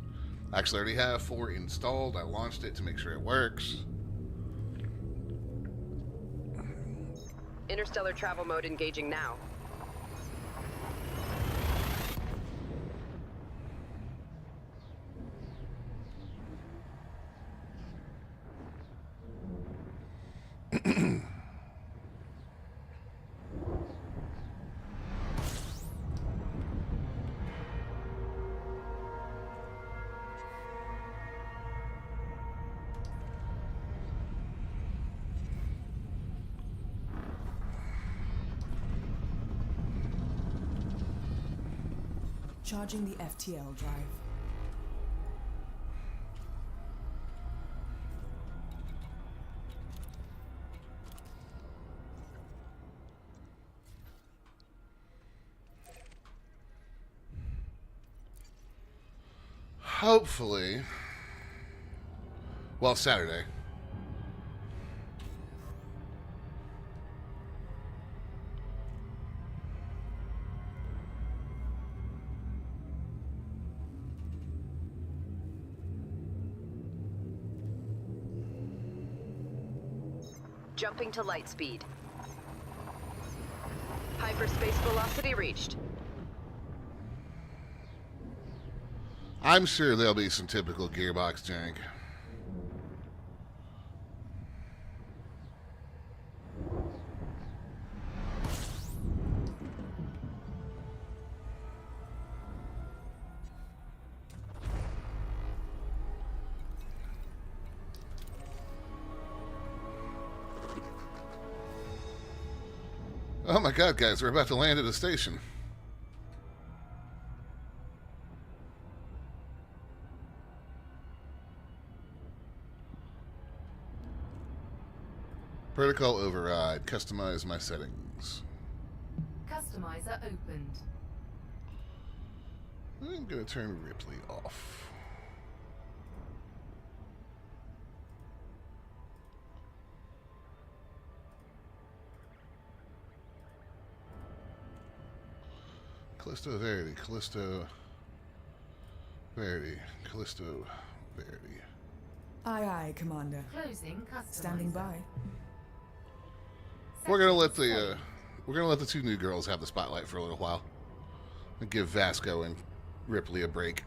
Actually, I already have 4 installed. I launched it to make sure it works. Interstellar travel mode engaging now. Charging the FTL drive. Hopefully. Well, Saturday. Jumping to light speed. Hyperspace velocity reached. I'm sure there'll be some typical gearbox jank. Oh my god, guys, we're about to land at a station. Protocol override. Customize my settings. Customizer opened. I'm going to turn Ripley off. Callisto Verity, Callisto Verity, Callisto Verity. Aye, aye, Commander. Closing customizer. Standing by. We're gonna let the 2 new girls have the spotlight for a little while, and give Vasco and Ripley a break.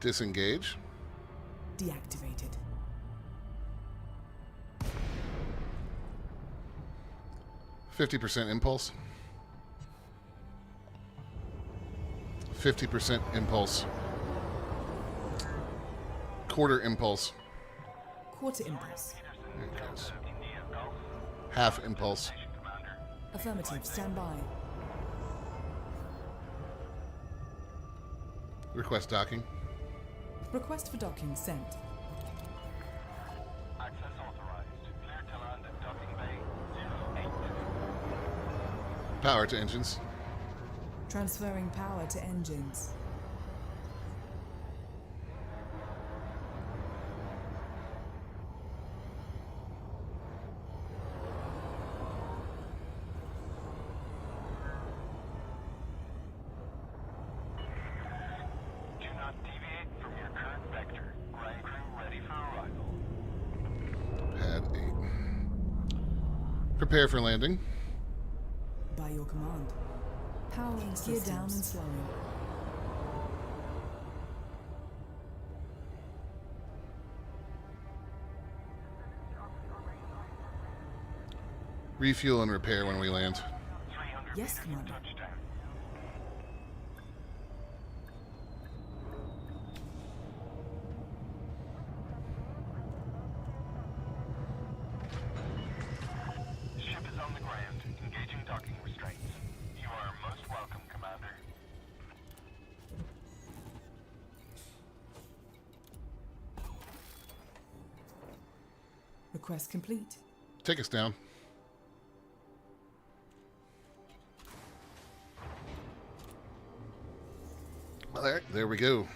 Disengage. Deactivated. %50 impulse. 50% impulse. Quarter impulse. Quarter impulse. There it goes. Half impulse. Affirmative. Stand by. Request docking. Request for docking sent. Access authorized. Clear to land at docking bay 08. Power to engines. Transferring power to engines. Do not deviate from your current vector. Ground crew ready for arrival. Pad 8. Prepare for landing. By your command. Powering gear down and slowing. Refuel and repair when we land. 300 Yes, meters Commander. touchdown. Ship is on the ground. Engaging docking restraints. You are most welcome, Commander. Request complete. Take us down. Well, there we go.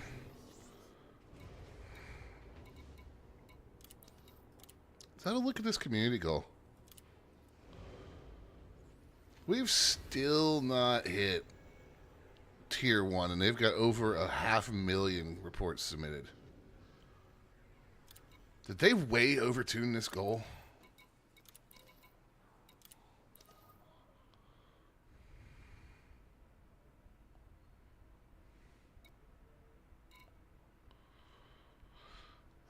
Let's have a look at this community goal. We've still not hit tier 1, and they've got over 500,000 reports submitted. Did they way overtune this goal?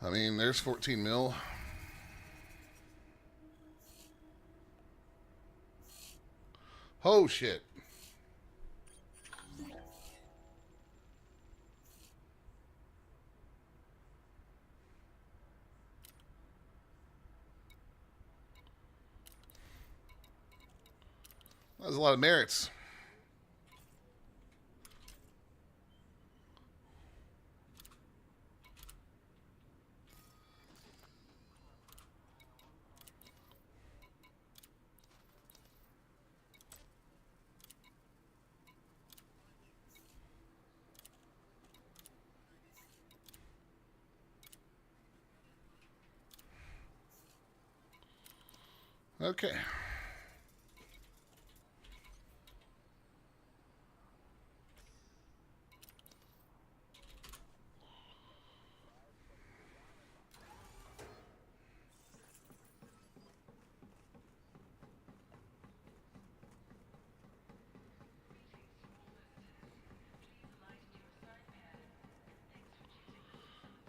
I mean, there's 14 mil. Oh, shit. That was a lot of merits. Okay.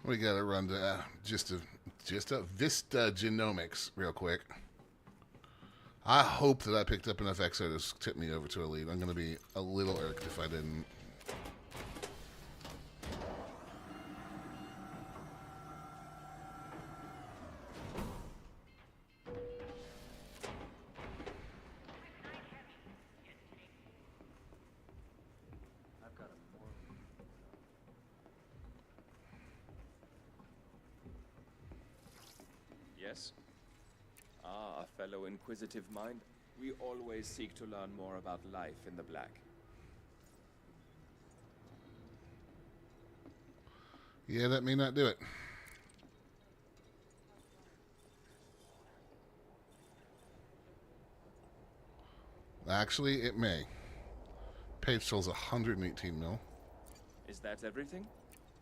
We gotta run to just a Vista Genomics real quick. I hope that I picked up enough exo to tip me over to a lead. I'm gonna be a little irked if I didn't. Yes? Ah, a fellow inquisitive mind. We always seek to learn more about life in the black. Yeah, that may not do it. Actually, it may. Page tolls 118 mil. Is that everything?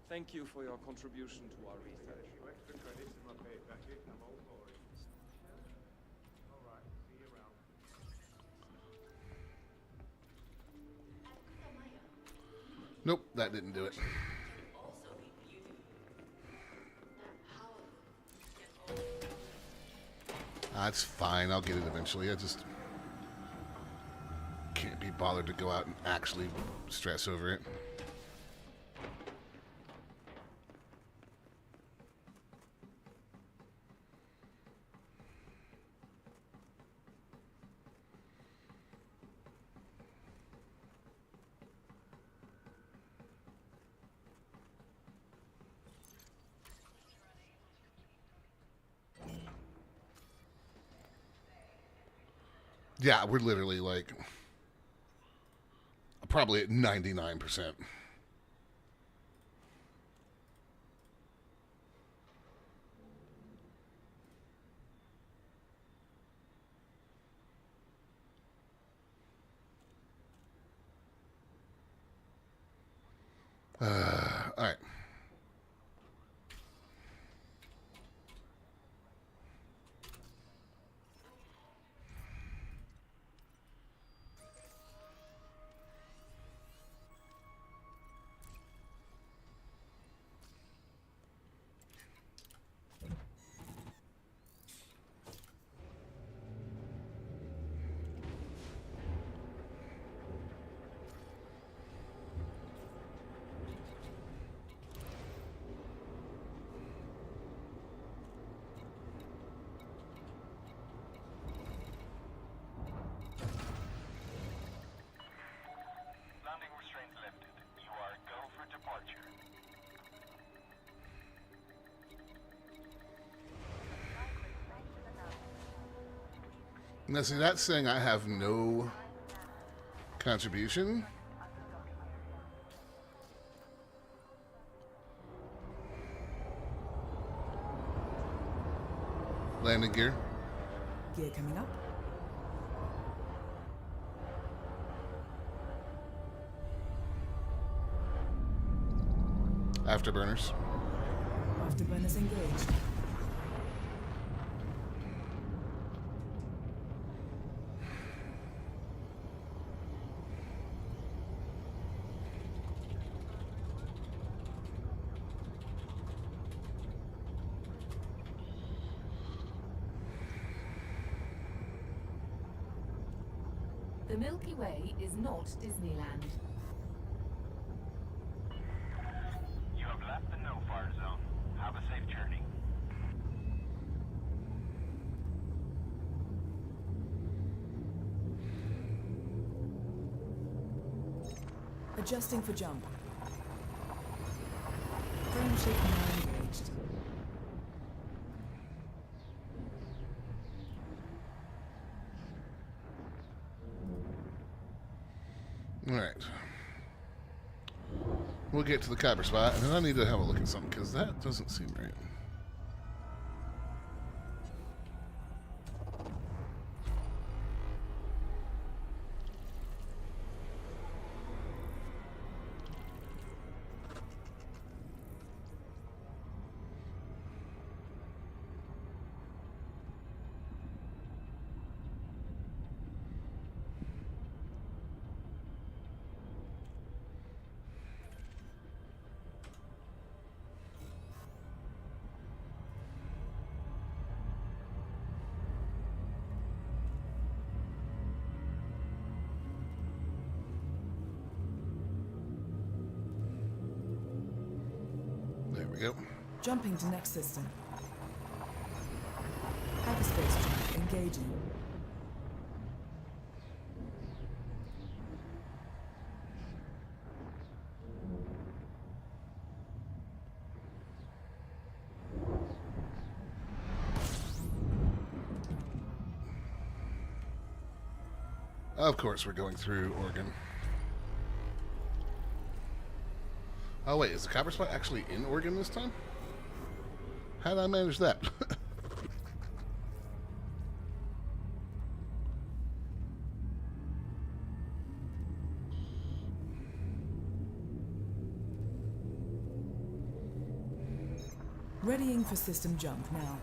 Thank you for your contribution to our research. Nope, that didn't do it. It's fine. I'll get it eventually. I just can't be bothered to go out and actually stress over it. Yeah, we're literally like probably at 99%. All right. Landing restraints lifted. You are go for departure. Now, see, that's saying I have no contribution. Landing gear. Gear coming up. Afterburners. Afterburners engaged. The Milky Way is not Disneyland. You have left the no-fire zone. Have a safe journey. Adjusting for jump. Frame shift now engaged. All right. We'll get to the copper spot, and then I need to have a look at something, because that doesn't seem right. There we go. Jumping to next system. Hyperspace jump engaging. Of course, we're going through Oregon. Oh wait, is the copper spot actually in Oregon this time? How did I manage that? Readying for system jump now.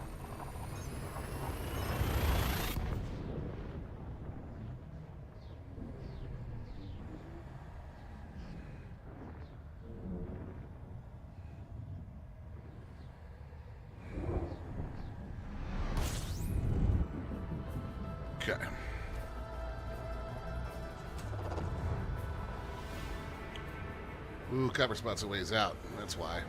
Ooh, cover spot's a ways out. That's why.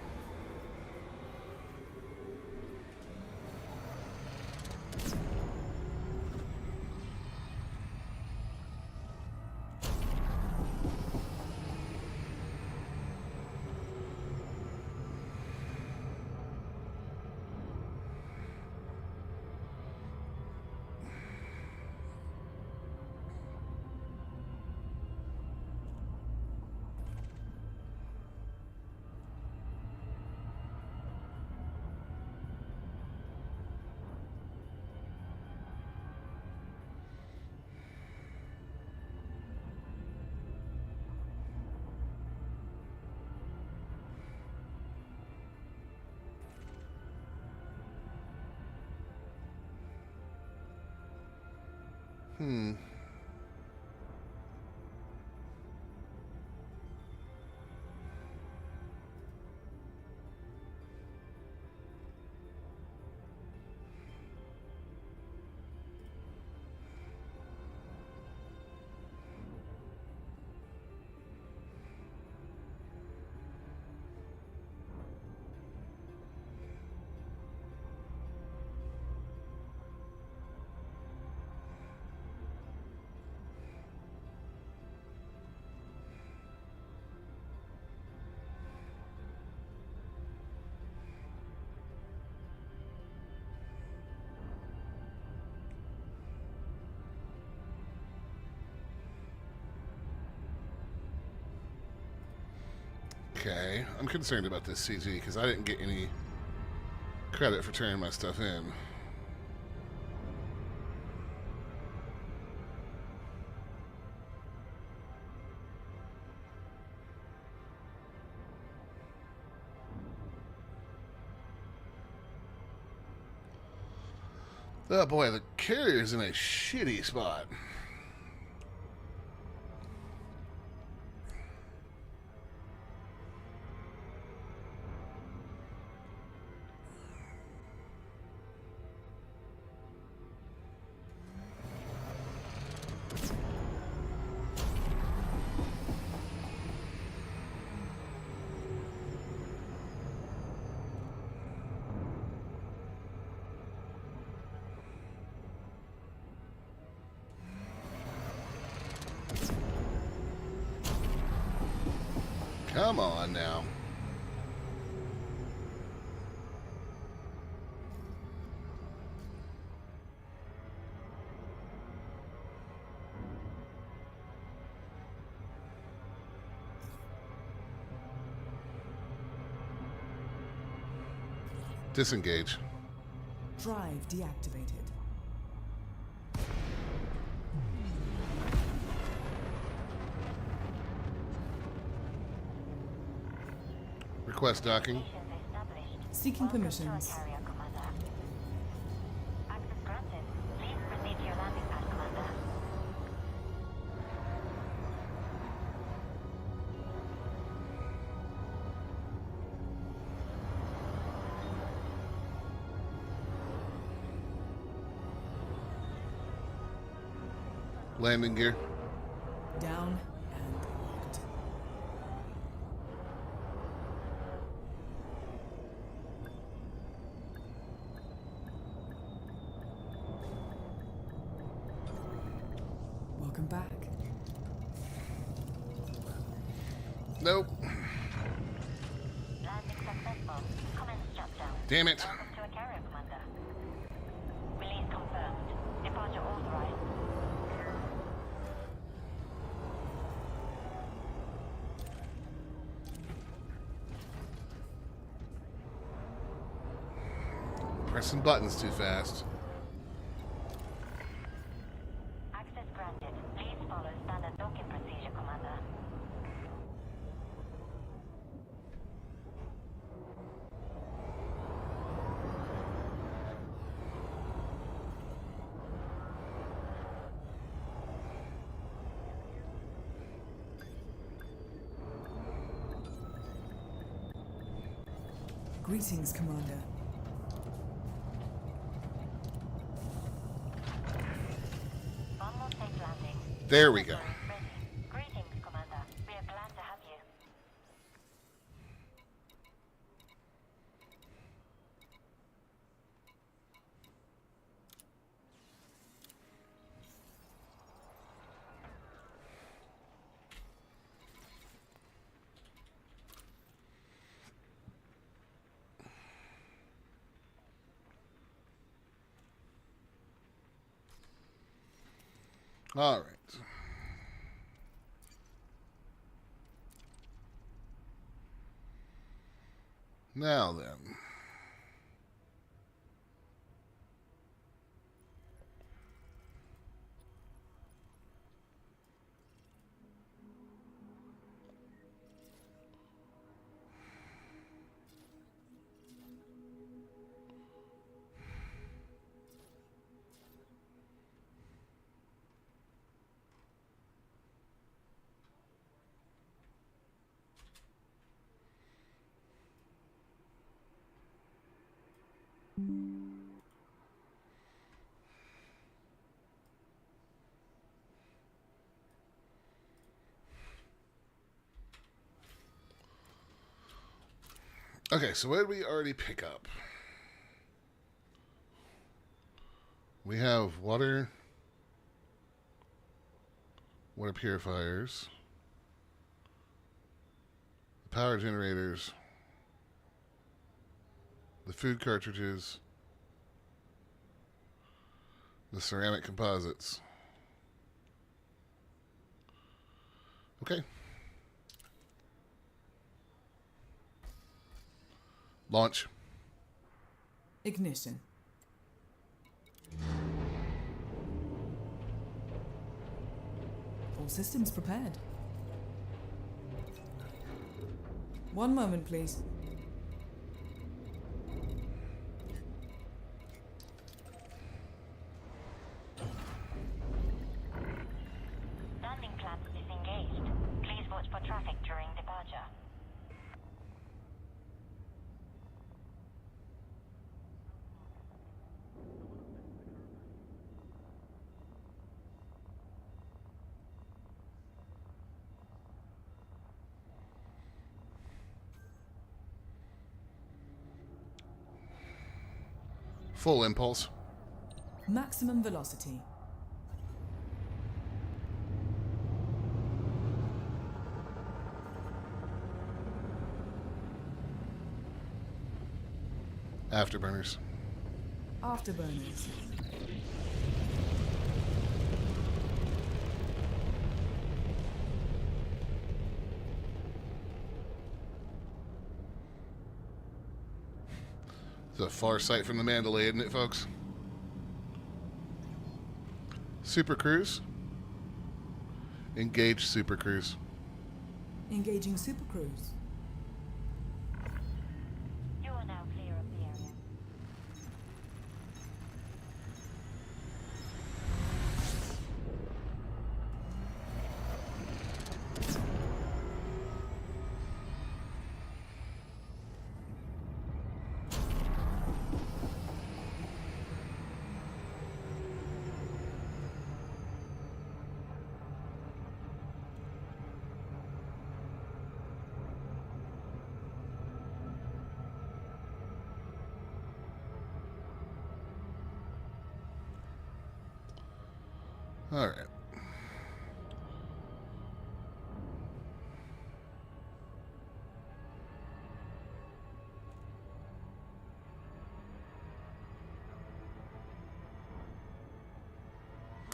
Okay, I'm concerned about this CG because I didn't get any credit for turning my stuff in. Oh boy, the carrier's in a shitty spot. Come on now. Disengage. Drive deactivated. Request docking. Seeking permissions. Access granted. Please proceed to your landing pad, Commander. Landing gear. Down and locked. Welcome back. Nope. Landing successful. Commence shutdown. Damn it. Welcome to a carrier, Commander. Release confirmed. Departure authorized. Pressing buttons too fast. Access granted. Please follow standard docking procedure, Commander. Greetings, Commander. One more safe landing. There we go. Ready. Greetings, Commander. We are glad to have you. All right. Now then. Okay, so what did we already pick up? We have water purifiers, power generators, the food cartridges, the ceramic composites. Okay. Launch. Ignition. All systems prepared. One moment, please. Landing clamp disengaged. Please watch for traffic during departure. Full impulse. Maximum velocity. Afterburners. Afterburners. It's a far sight from the Mandalay, isn't it, folks? Super Cruise. Engage Super Cruise. Engaging Super Cruise. You are now clear of the area. All right.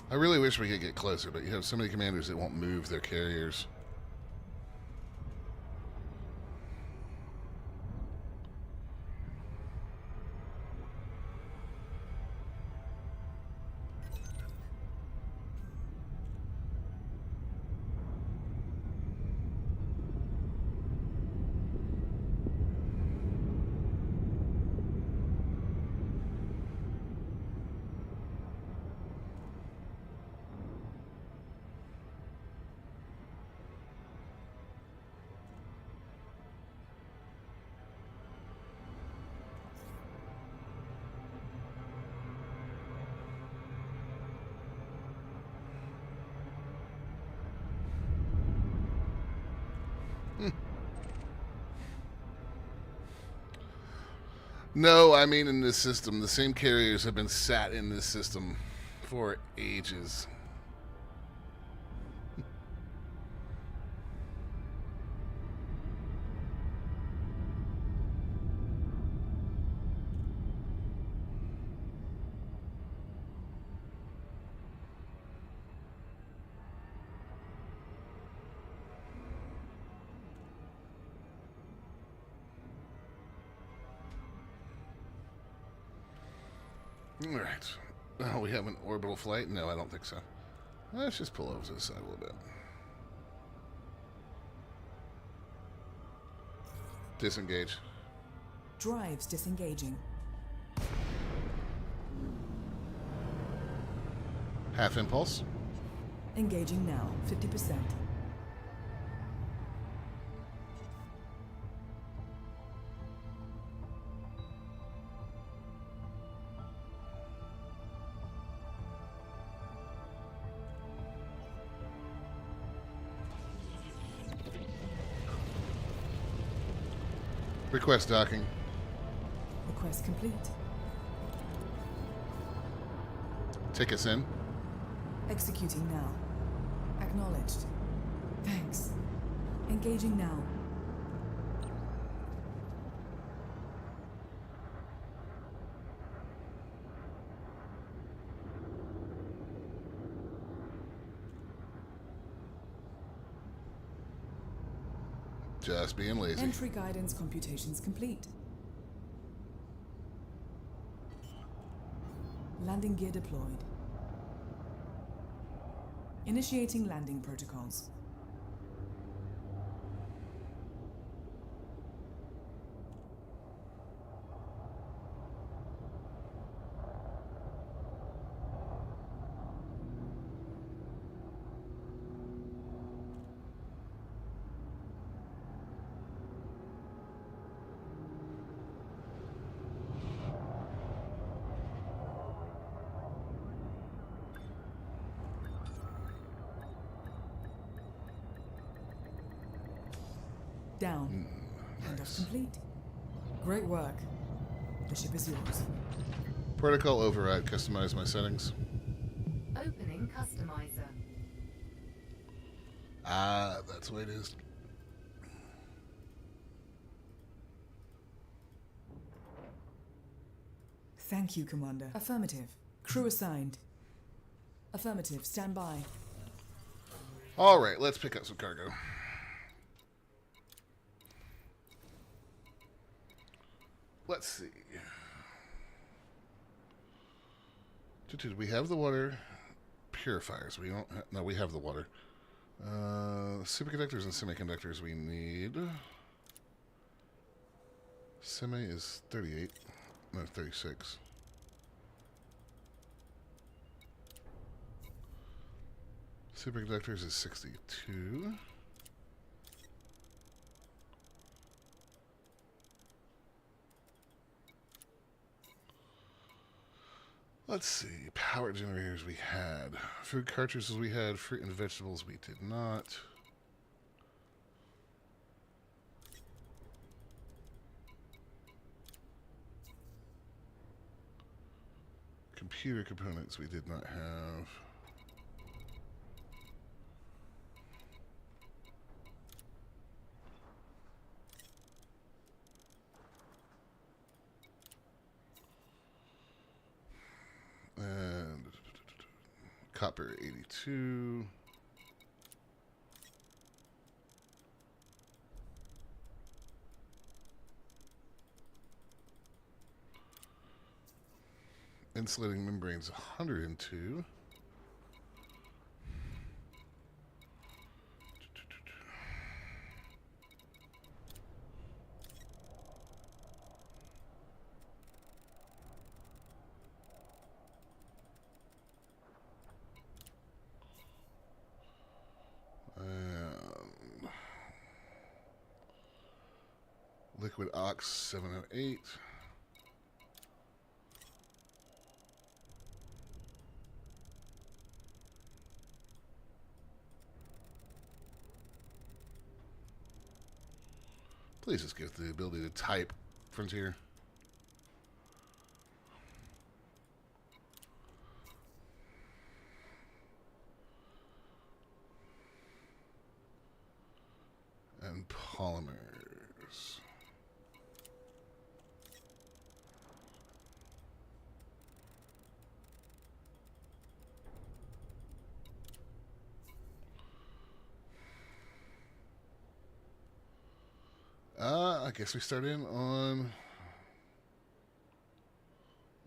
I really wish we could get closer, but you have so many commanders that won't move their carriers. No, I mean in this system. The same carriers have been sat in this system for ages. Alright. Oh, we have an orbital flight? No, I don't think so. Let's just pull over to the side a little bit. Disengage. Drives disengaging. Half impulse. Engaging now, 50%. Request docking. Request complete. Take us in. Executing now. Acknowledged. Thanks. Engaging now. Just being lazy. Entry guidance computations complete. Landing gear deployed. Initiating landing protocols. Down. Handoff complete. Great work. The ship is yours. Protocol override. Customize my settings. Opening customizer. Ah, that's what it is. Thank you, Commander. Affirmative. Crew assigned. Affirmative. Stand by. All right, let's pick up some cargo. Let's see. Do we have the water purifiers? We don't. No, we have the water. Superconductors and semiconductors we need. Semi is 38. No, 36. Superconductors is 62. Let's see. Power generators we had. Food cartridges we had. Fruit and vegetables we did not. Computer components we did not have. And copper 82. Insulating membranes 102. Liquid ox 708. Please just give the ability to type, Frontier. And polymers. I guess we start in on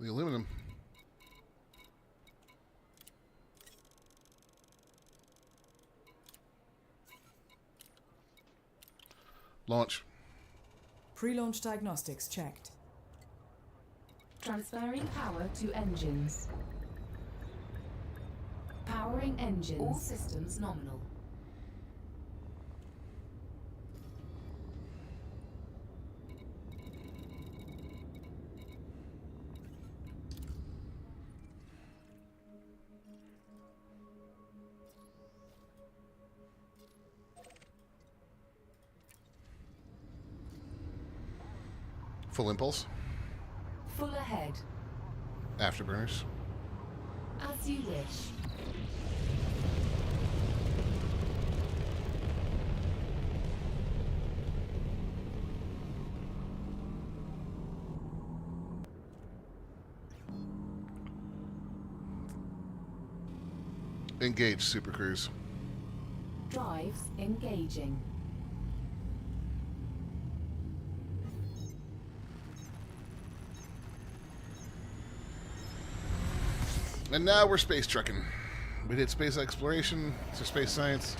the aluminum. Launch. Pre-launch diagnostics checked. Transferring power to engines. Powering engines. All systems nominal. Full impulse. Full ahead. Afterburners. As you wish. Engage Super Cruise. Drives engaging. And now we're space trucking. We did space exploration, so space science.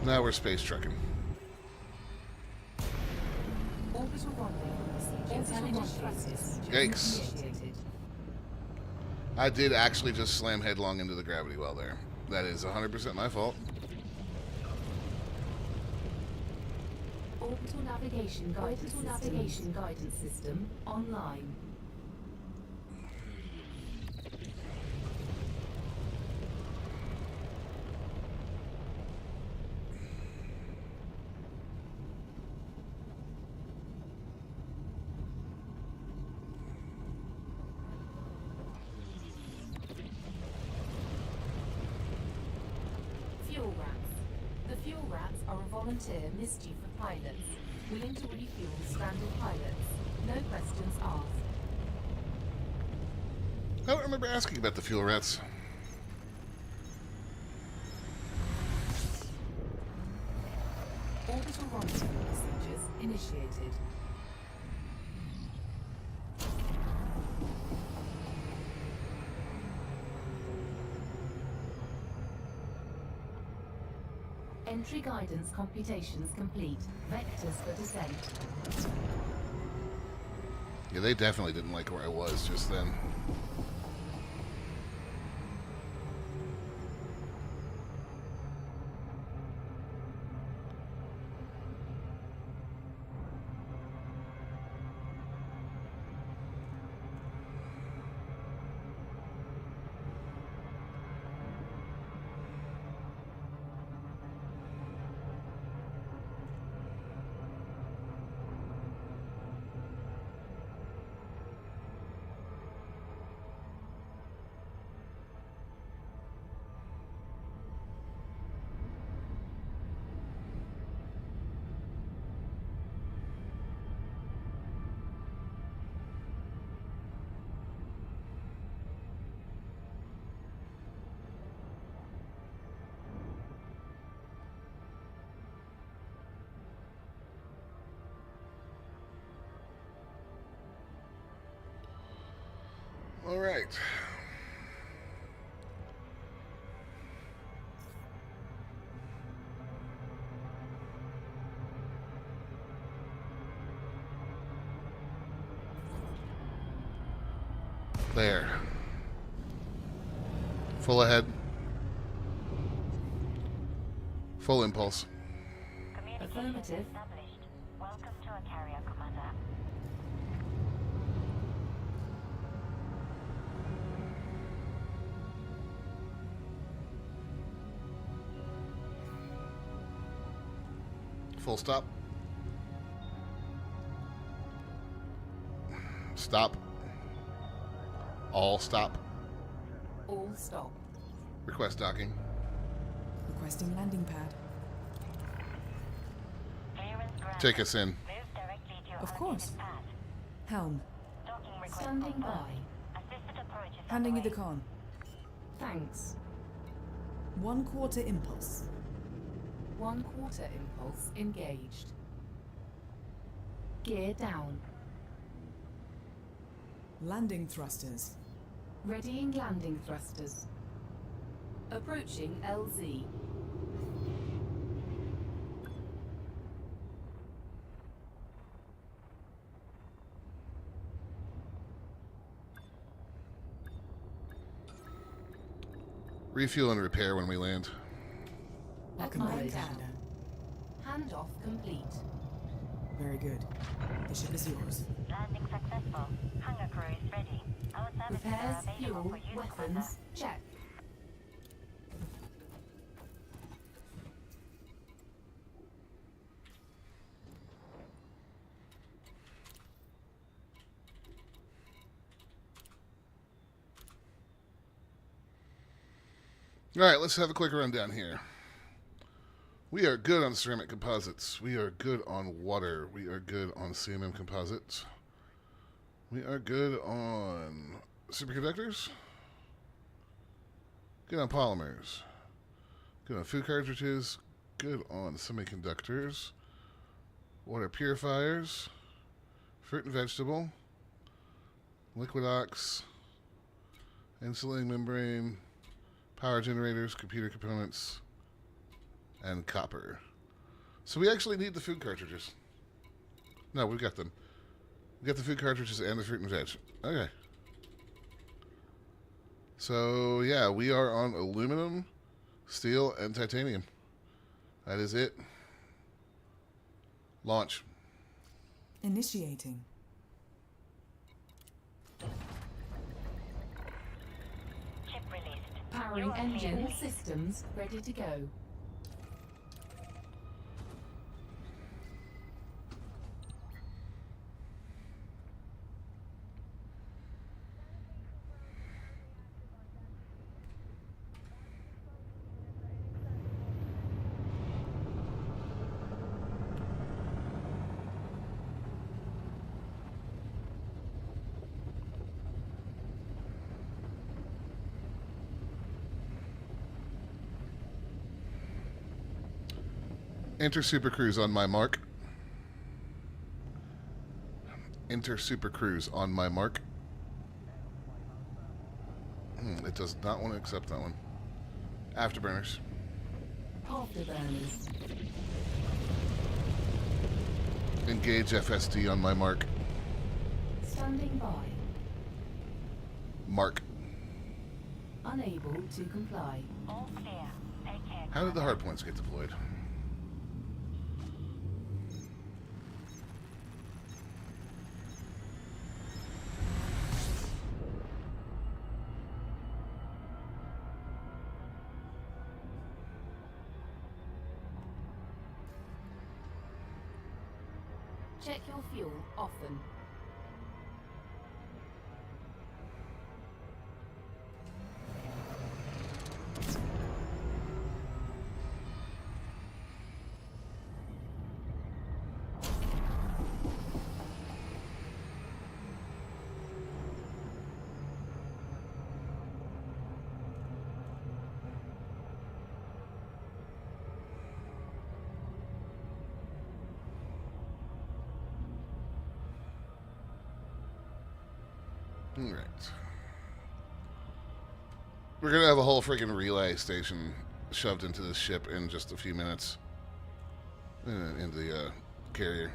Now we're space trucking. Orbital rendezvous procedures. Yikes. Initiated. I did actually just slam headlong into the gravity well there. That is 100% my fault. Orbital navigation guidance system online. Fuel rats. The fuel rats are a volunteer mischief of pilots, willing to refuel stranded pilots. No questions asked. I don't remember asking about the fuel rats. Orbital rendezvous procedures initiated. Entry guidance computations complete. Vectors for descent. Yeah, they definitely didn't like where I was just then. All right. There. Full ahead. Full impulse. Communication Affirmative. established. Welcome to a carrier, Commander. Full stop. Stop. All stop. All stop. Request docking. Requesting landing pad. Clearance granted. Take us in. Move directly to your Of course. allocated pad. Helm. Docking request Standing confirmed. by. Assisted approach is Handing you the underway. con. Thanks. 1/4 impulse. 1/4 impulse engaged. Gear down. Landing thrusters. Readying landing thrusters. Approaching LZ. Refuel and repair when we land. Acknowledged. Acknowledged. Handoff complete. Very good. The ship is yours. Landing successful. Hangar crew is ready. Our services Repairs, are available fuel, for use, weapons, check. All right, let's have a quick rundown here. We are good on ceramic composites. We are good on water. We are good on CMM composites. We are good on superconductors. Good on polymers. Good on food cartridges. Good on semiconductors. Water purifiers. Fruit and vegetable. Liquid ox. Insulating membrane. Power generators, computer components, and copper. So we actually need the food cartridges. No, we've got them. We got the food cartridges and the fruit and veg. Okay. So, yeah, we are on aluminum, steel, and titanium. That is it. Launch. Initiating. Ship released. Powering You are clear. engine systems ready to go. Enter Super Cruise on my mark. Enter Super Cruise on my mark. It does not want to accept that one. Afterburners. Afterburners. Engage FSD on my mark. Standing by. Mark. Unable to comply. All clear. Take care. How did the hard points get deployed? Check your fuel often. All right. We're going to have a whole freaking relay station shoved into this ship in just a few minutes. In the carrier.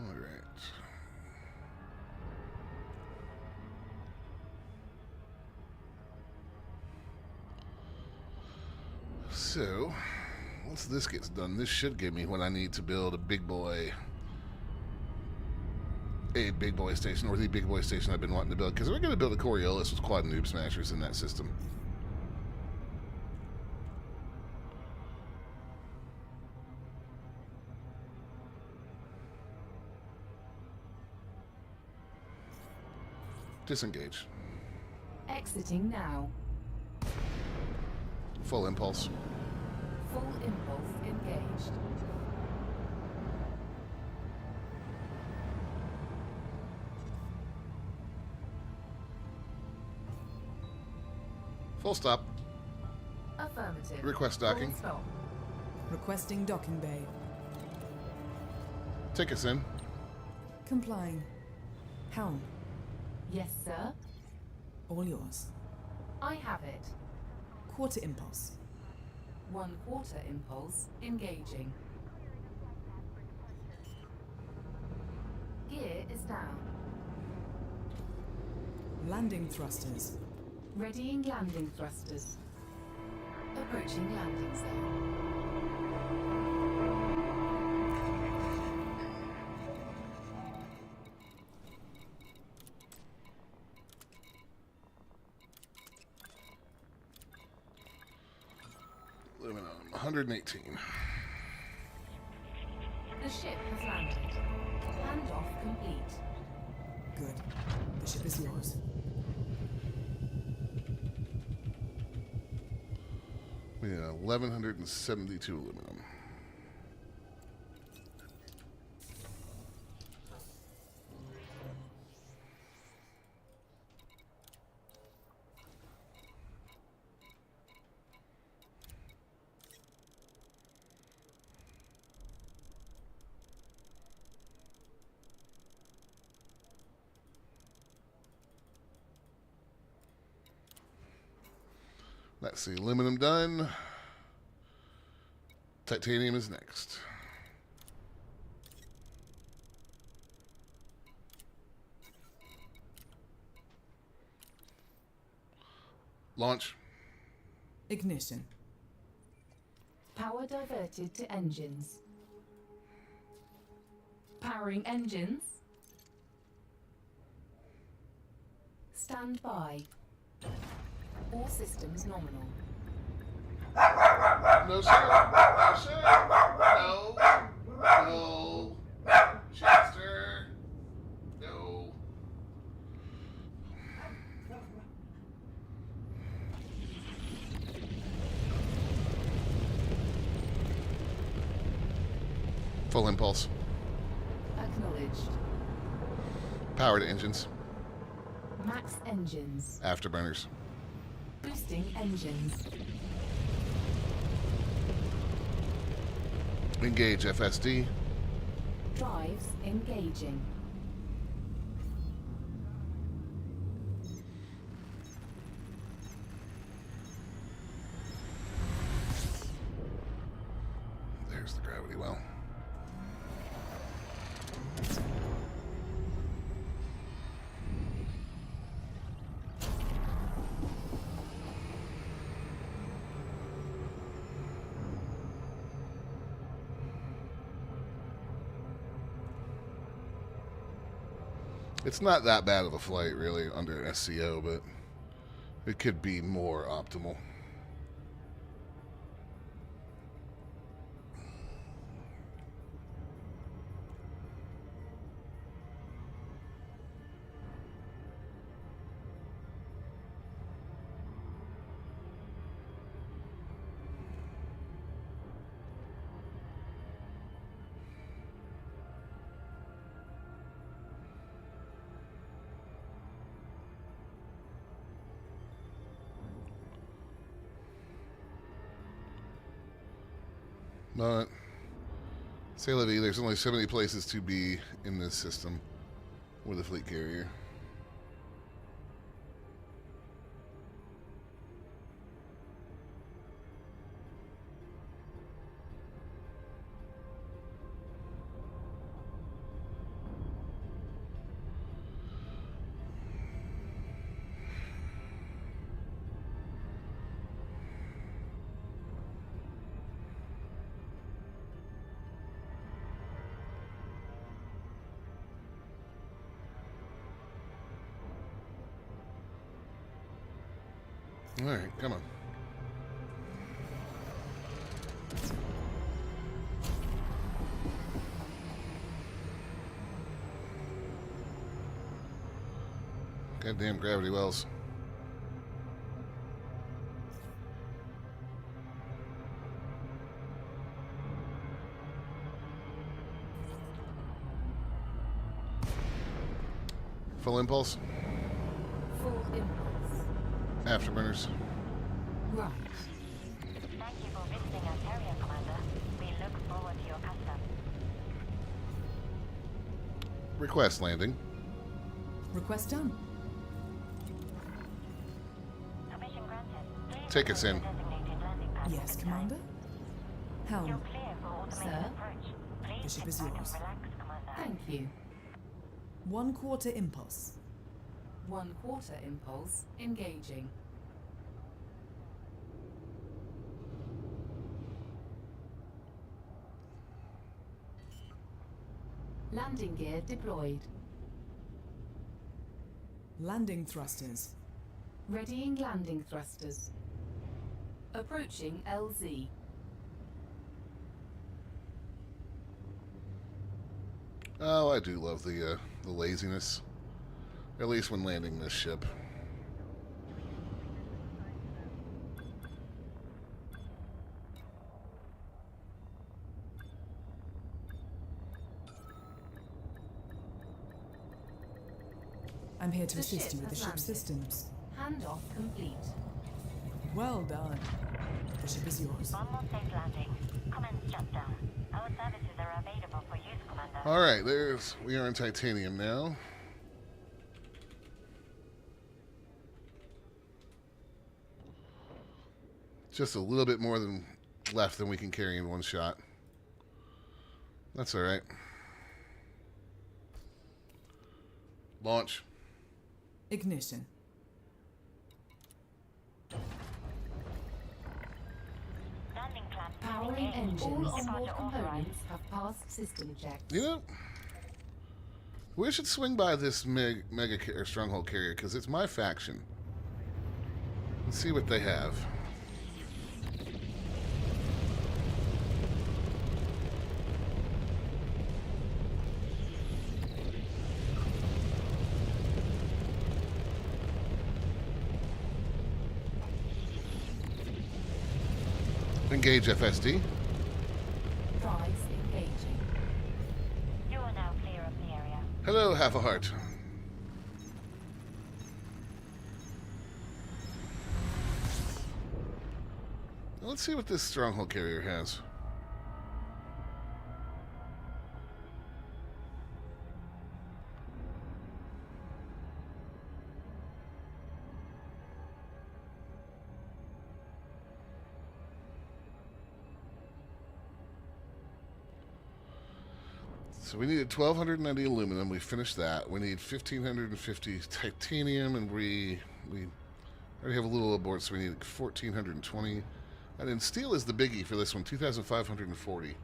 All right. So, once this gets done, this should give me what I need to build a big boy station, or the big boy station I've been wanting to build. Because we're going to build a Coriolis with quad noob smashers in that system. Disengage. Exiting now. Full impulse. Full impulse engaged. Full stop. Affirmative. Request docking. Full stop. Requesting docking bay. Take us in. Complying. Helm. Yes, sir. All yours. I have it. Quarter impulse. 1/4 impulse engaging. Gear is down. Landing thrusters. Readying landing thrusters. Approaching landing zone. Aluminum, 118. The ship has landed. Handoff complete. Good. The ship is yours. We need 1,172 aluminum. Let's see, aluminum done. Titanium is next. Launch. Ignition. Power diverted to engines. Powering engines. Stand by. All systems nominal. No, sir. No, sir. No. No. Chester. No. Full impulse. Acknowledged. Power to engines. Max engines. Afterburners. Boosting engines. Engage FSD. Drives engaging. There's the gravity well. It's not that bad of a flight, really, under an SCO, but it could be more optimal. But, say la vie, there's only so many places to be in this system with a fleet carrier. All right, come on. Goddamn gravity wells. Full impulse. Full impulse. Afterburners. Right. Thank you for visiting our carrier, Commander. We look forward to your custom. Request landing. Request done. Permission granted. Please Take us approach in. the designated landing pad Yes, at this Commander. time. You're Helm. clear for automated Sir? approach. The Please ship sit is back yours. and relax, Commander. Thank you. 1/4 impulse. 1/4 impulse. Engaging. Landing gear deployed. Landing thrusters. Readying landing thrusters. Approaching LZ. Oh, I do love the laziness. At least when landing this ship. I'm here to The assist ship you with the has ship's landed. systems. Handoff complete. Well done. The ship is yours. One more safe landing. Commence shutdown. Our services are available for use, Commander. Alright, we are in titanium now. Just a little bit more than left than we can carry in one shot. That's alright. Launch. Ignition. Landing clamp Powering engaged. engines. All Departure onboard authorized. components have passed system checks. You know, we should swing by this mega or stronghold carrier because it's my faction. Let's see what they have. Engage FSD. Prize engaging. You are now clear of the area. Hello, half a heart. Let's see what this stronghold carrier has. So we needed 1,290 aluminum. We finished that. We need 1,550 titanium, and we already have a little aboard, so we need 1,420. And then steel is the biggie for this one, 2,540.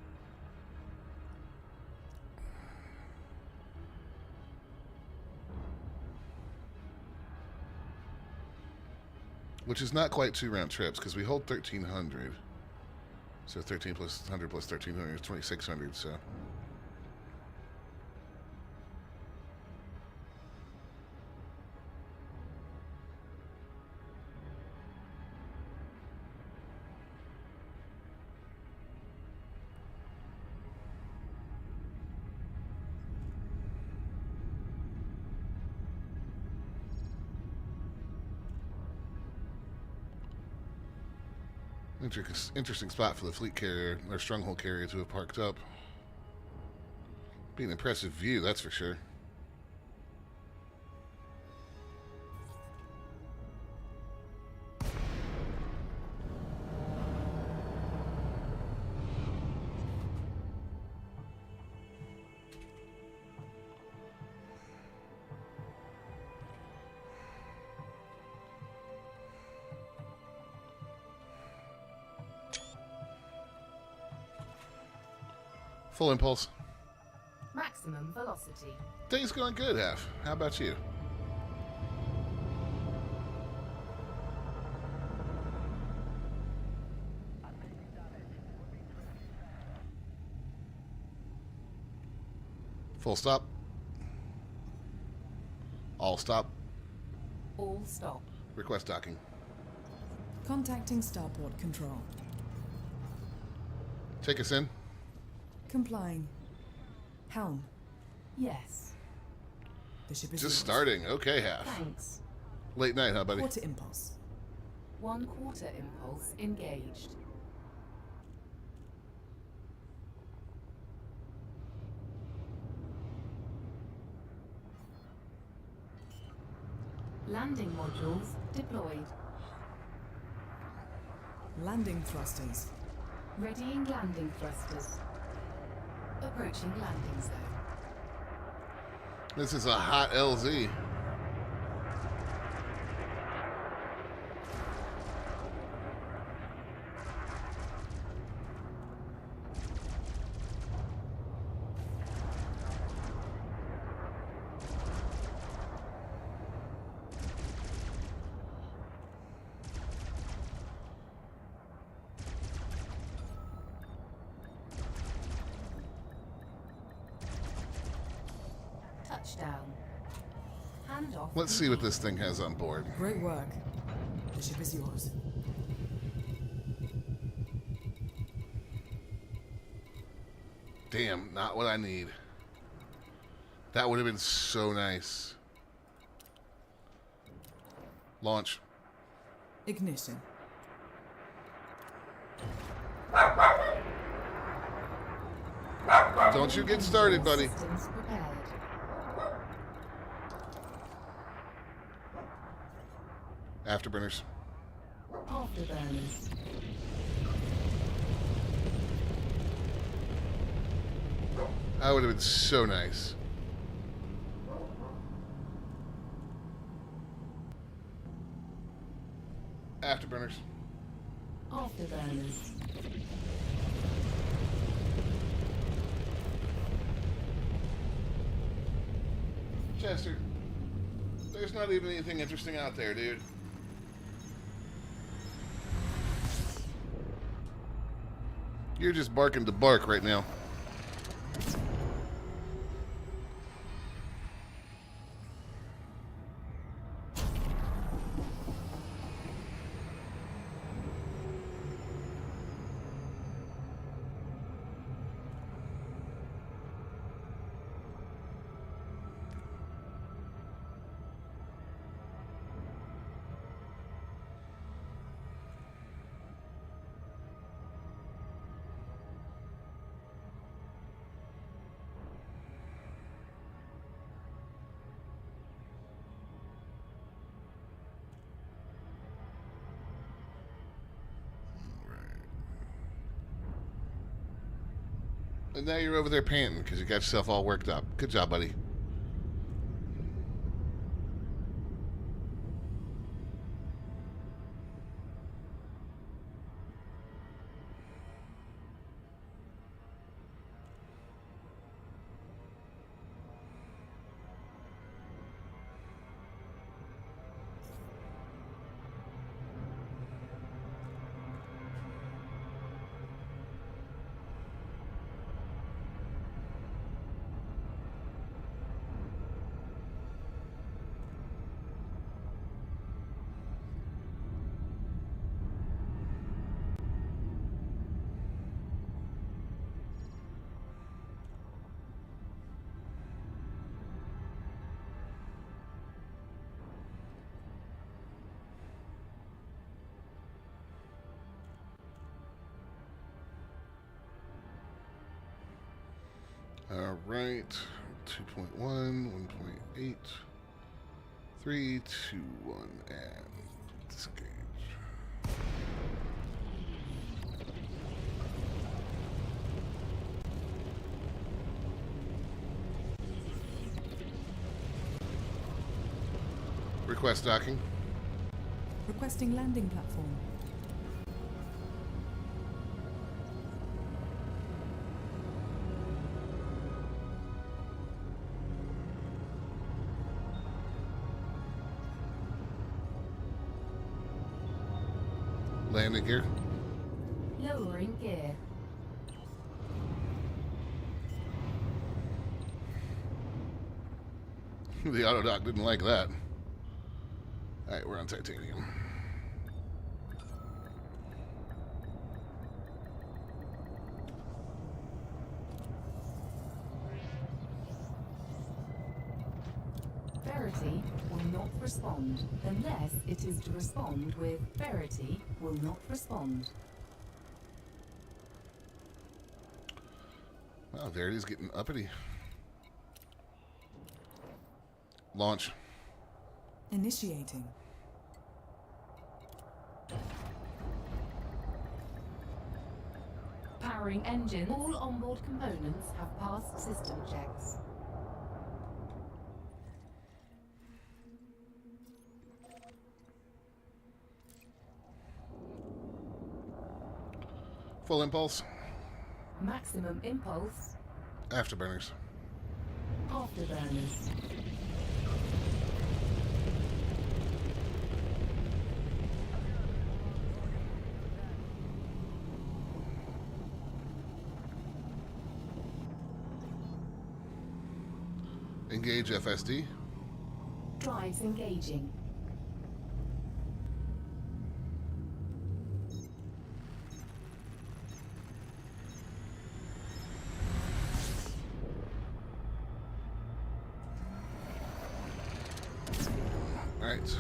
Which is not quite 2 round trips, because we hold 1,300. So 13 plus 100 plus 1,300 is 2,600, so... Interesting spot for the fleet carrier, or stronghold carrier, to have parked up. Be an impressive view, that's for sure. Full impulse. Maximum velocity. Day's going good, Half. How about you? Full stop. All stop. All stop. Request docking. Contacting starport control. Take us in. Complying. Helm. Yes. The ship is Just yours. starting. Okay, half. Thanks. Late night, huh, buddy? Quarter impulse. 1/4 impulse engaged. Landing modules deployed. Landing thrusters. Readying landing thrusters. Approaching landing zone. This is a hot LZ. Touchdown. Handoff. Let's see what this thing has on board. Great work. The ship is yours. Damn, not what I need. That would have been so nice. Launch. Ignition. Don't you get started, buddy. Systems prepared. Afterburners. Afterburners. That would have been so nice. Afterburners. Afterburners. Chester, there's not even anything interesting out there, dude. You're just barking to bark right now. And now you're over there panting because you got yourself all worked up. Good job, buddy. All right, 2.1, 1.8, 3, 2, 1, and disengage. Request docking. Requesting landing platform. Landing gear. Lowering gear. The auto dock didn't like that. All right, we're on titanium. Verity will not respond unless it is to respond with Verity will not respond. Wow, Verity's getting uppity. Launch. Initiating. Powering engines. All onboard components have passed system checks. Full impulse. Maximum impulse. Afterburners. Afterburners. Engage FSD. Drives engaging. All right.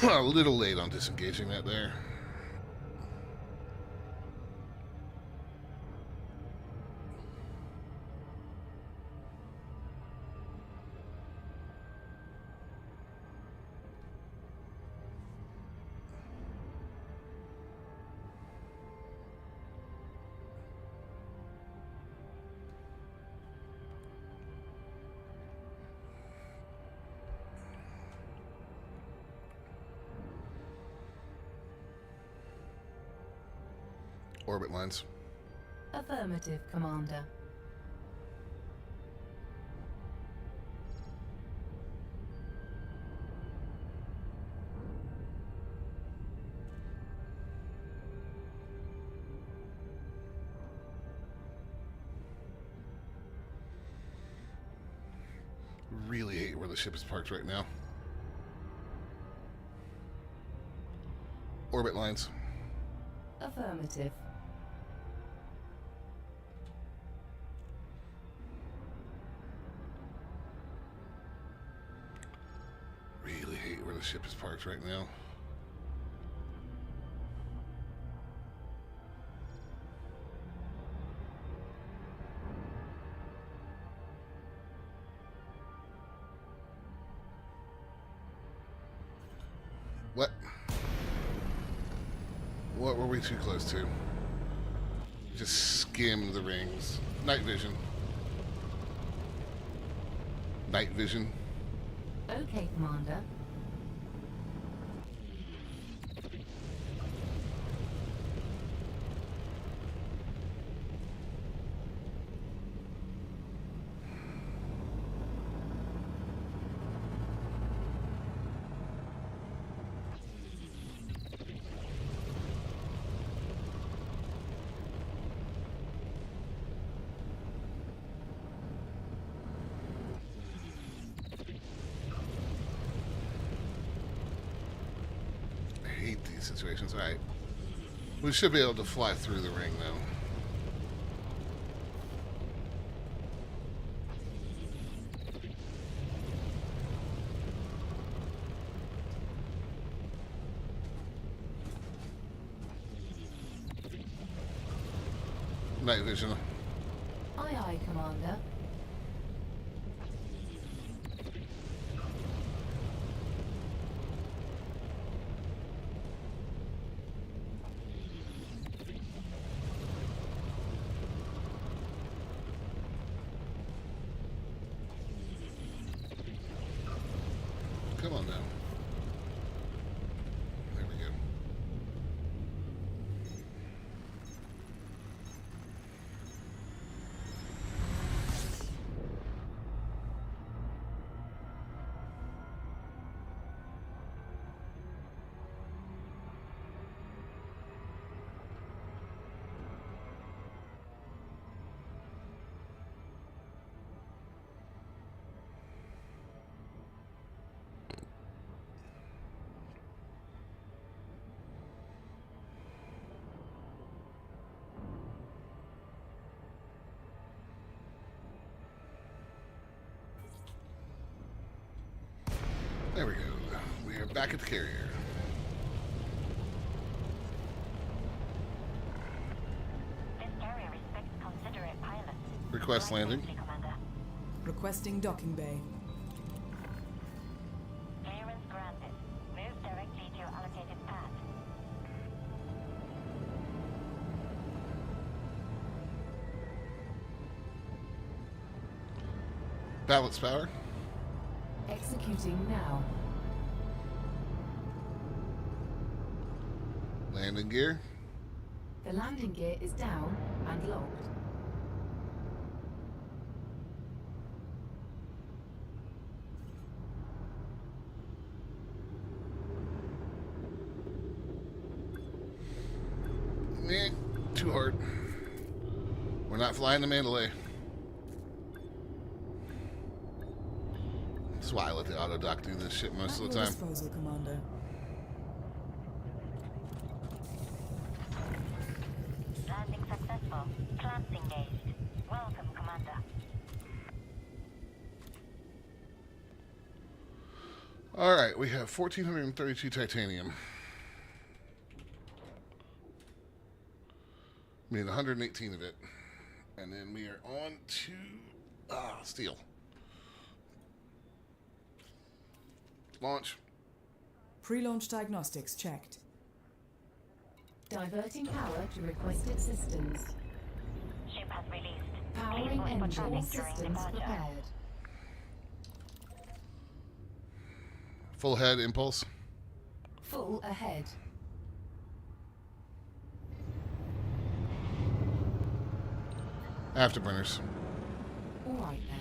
A little late on disengaging that there. Orbit lines. Affirmative, Commander. Really hate where the ship is parked right now. Orbit lines. Affirmative. Really hate where the ship is parked right now. What? What were we too close to? Just skimmed the rings. Night vision. Night vision. Okay, Commander. I hate these situations. Alright. We should be able to fly through the ring, though. Night vision. Aye, aye, Commander. Come on now. There we go. There we go. We are back at the carrier. This carrier respects considerate pilots. Request landing. Fly safely, Commander. Requesting docking bay. Clearance granted. Move directly to your allocated path. Balance power. Executing now. Landing gear. The landing gear is down and locked. Meh, too hard. We're not flying to Mandalay. That's why I let the auto dock do this shit most of At the your time. disposal, Commander. Landing successful. Clamps engaged. Welcome, Commander. All right, we have 1,432 titanium. I mean, 118 of it. And then we are on to steel. Launch. Pre-launch diagnostics checked. Diverting power to requested systems. Ship has released. Please Powering watch for engine traffic during systems departure. prepared. Full head impulse. Full ahead. Afterburners. All right then.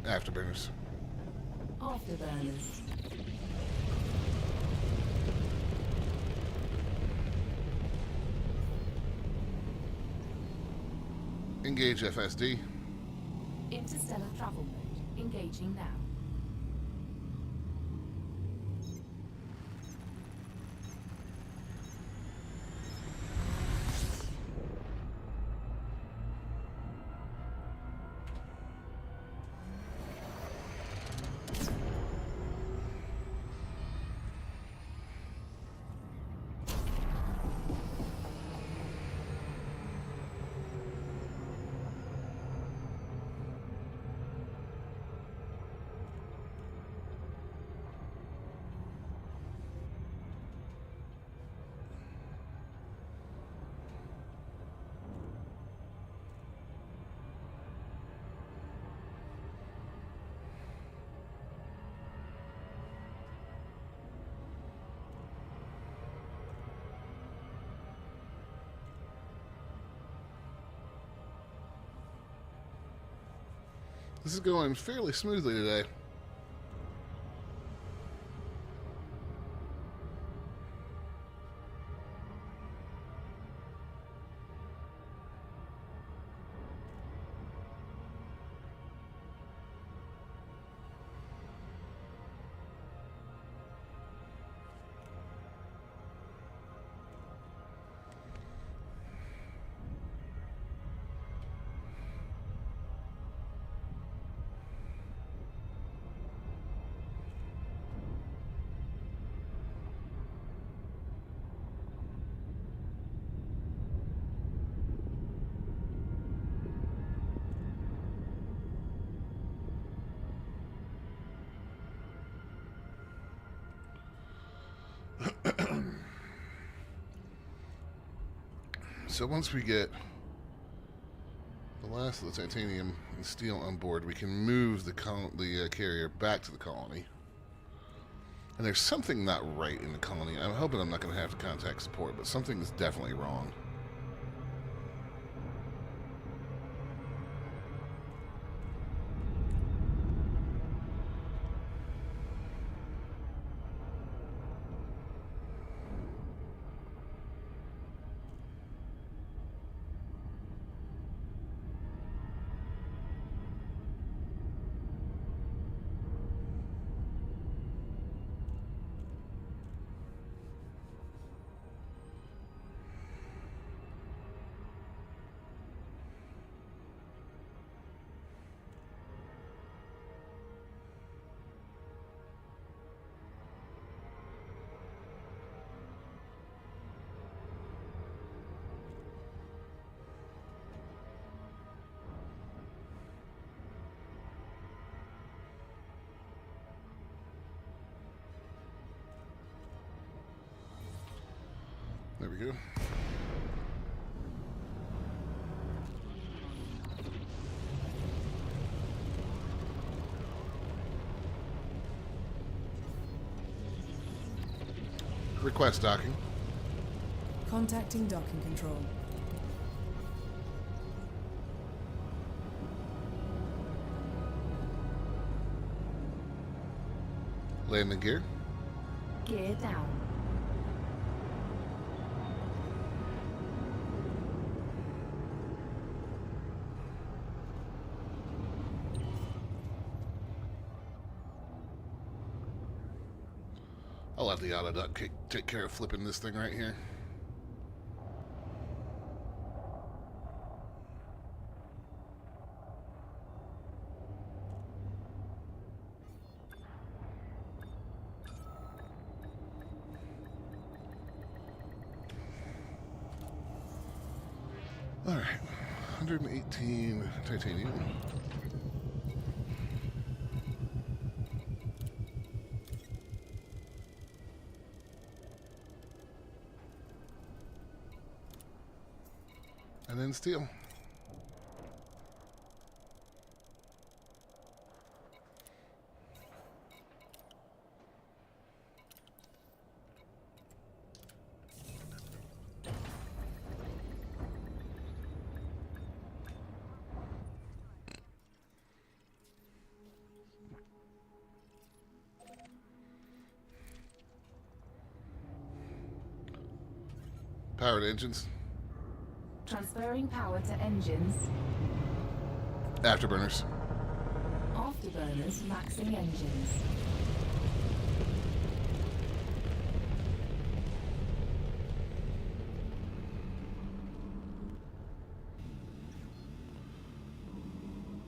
Afterburners. Afterburners. Engage FSD. Interstellar travel mode. Engaging now. This is going fairly smoothly today. So once we get the last of the titanium and steel on board, we can move the carrier back to the colony. And there's something not right in the colony. I'm hoping I'm not going to have to contact support, but something is definitely wrong. we go. Request docking. Contacting docking control. Landing gear. Gear down. I'll let the auto duck take care of flipping this thing right here. All right, 118 titanium. And then steel. Powered engines. Transferring power to engines. Afterburners. Afterburners maxing engines.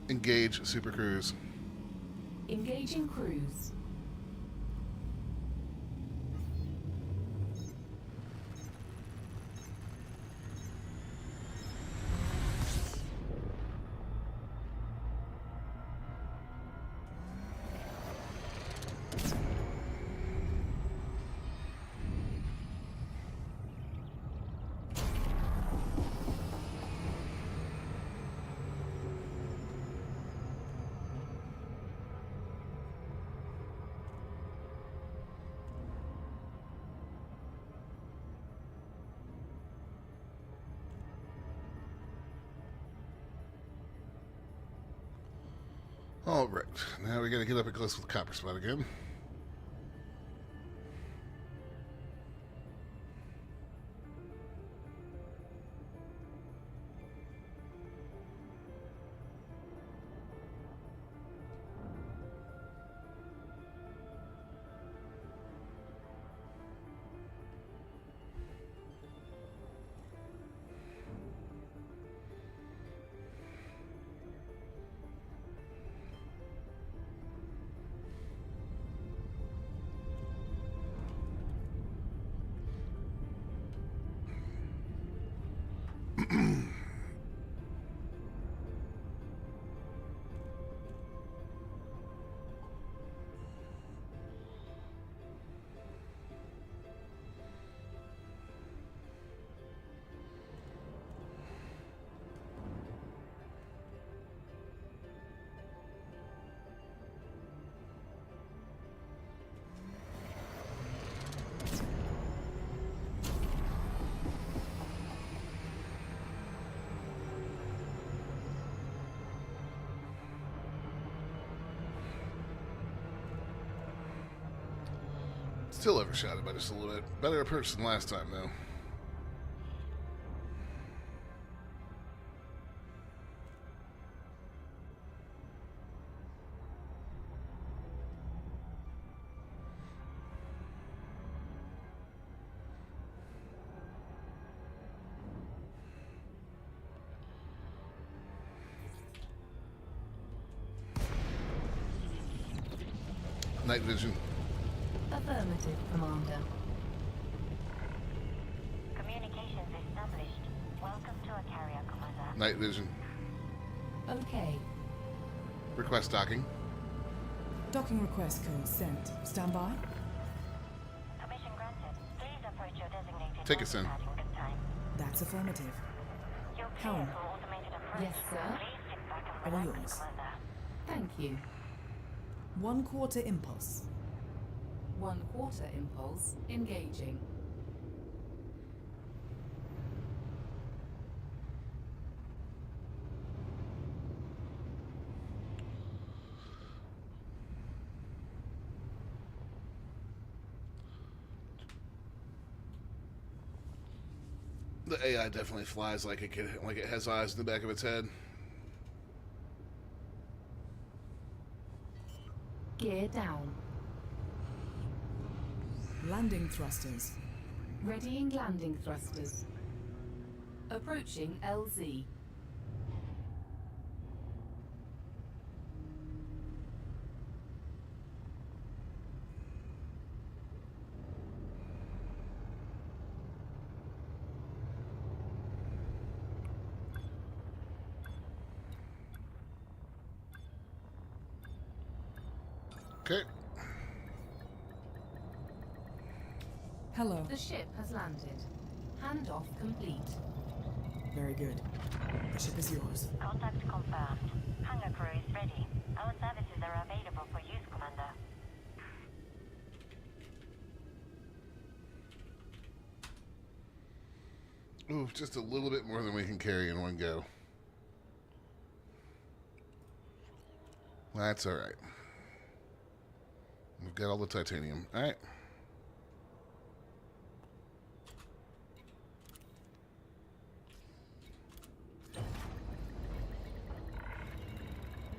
Engage Super Cruise. Engaging cruise. All right, now we got to get up and close with the copper spot again. Still overshot it by just a little bit. Better approach than last time, though. Night vision. Affirmative, Commander. Communications established. Welcome to a carrier, Commander. Night vision. Okay. Request docking. Docking request code sent. Stand by. Permission granted. Please approach your designated Take us in. launch pad and That's affirmative. You're clear Helm. for automated approach. Yes, sir. Please sit back and All relax, yours. Commander. Thank you. 1/4 impulse. 1/4 impulse engaging. The AI definitely flies like it has eyes in the back of its head. Gear down. Landing thrusters. Readying landing thrusters. Approaching LZ. Okay. Hello. The ship has landed. Handoff complete. Very good. The ship is yours. Contact confirmed. Hangar crew is ready. Our services are available for use, Commander. Ooh, just a little bit more than we can carry in one go. That's all right. We've got all the titanium. All right.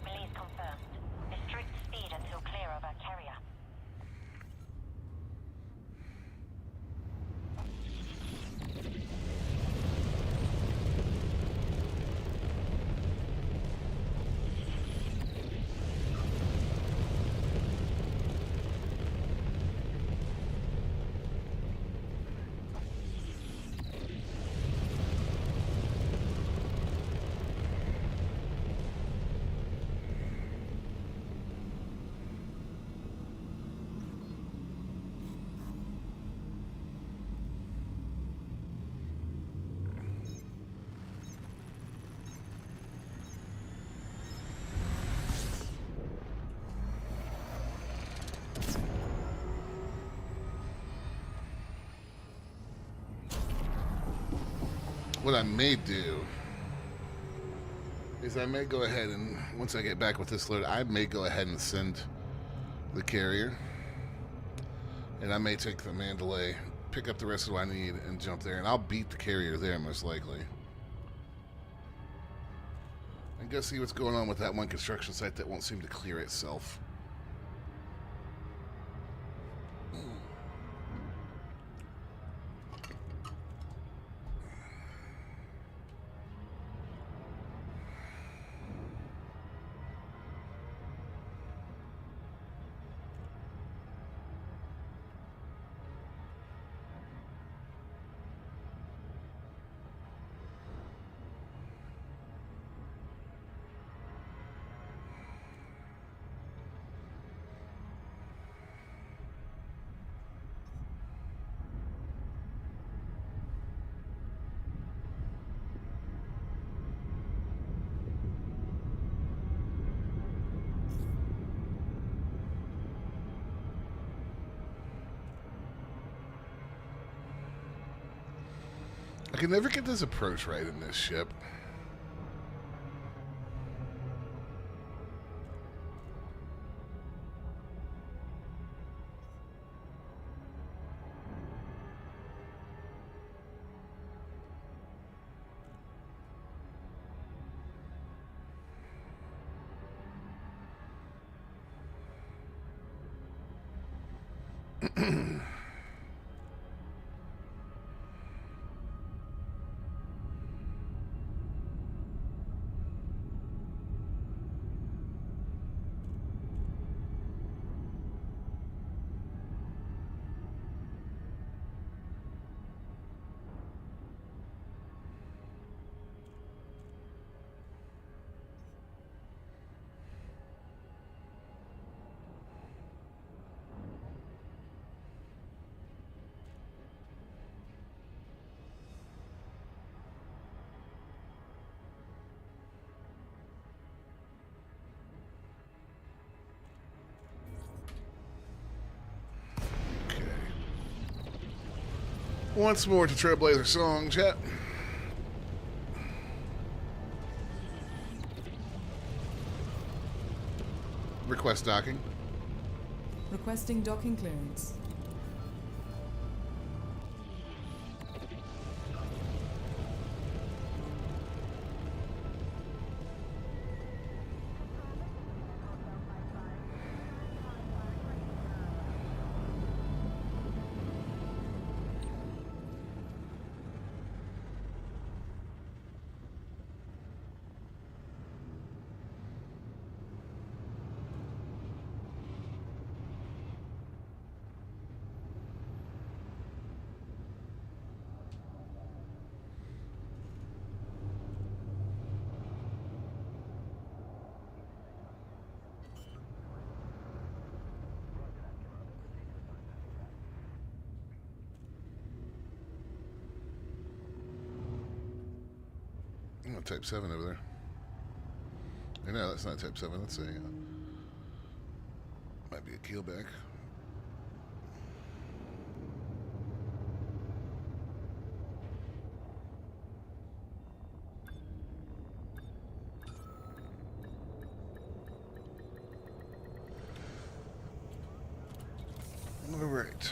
Release confirmed. Restrict speed until clear of our carrier. What I may do is I may go ahead and, once I get back with this load, I may go ahead and send the carrier. And I may take the Mandalay, pick up the rest of what I need, and jump there. And I'll beat the carrier there, most likely. And go see what's going on with that one construction site that won't seem to clear itself. I can never get this approach right in this ship. Once more to Trailblazer song, chat. Request docking. Requesting docking clearance. Oh, Type 7 over there. No, that's not Type 7. That's a... might be a keelback. All right.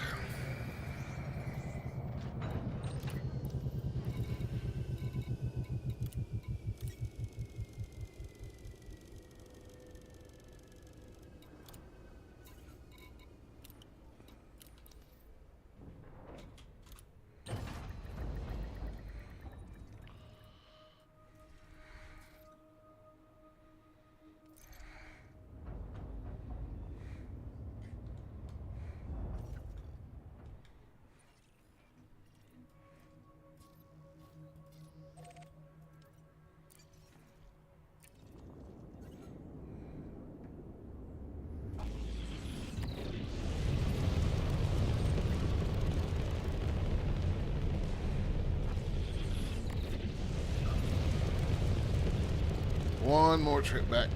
One more trip back.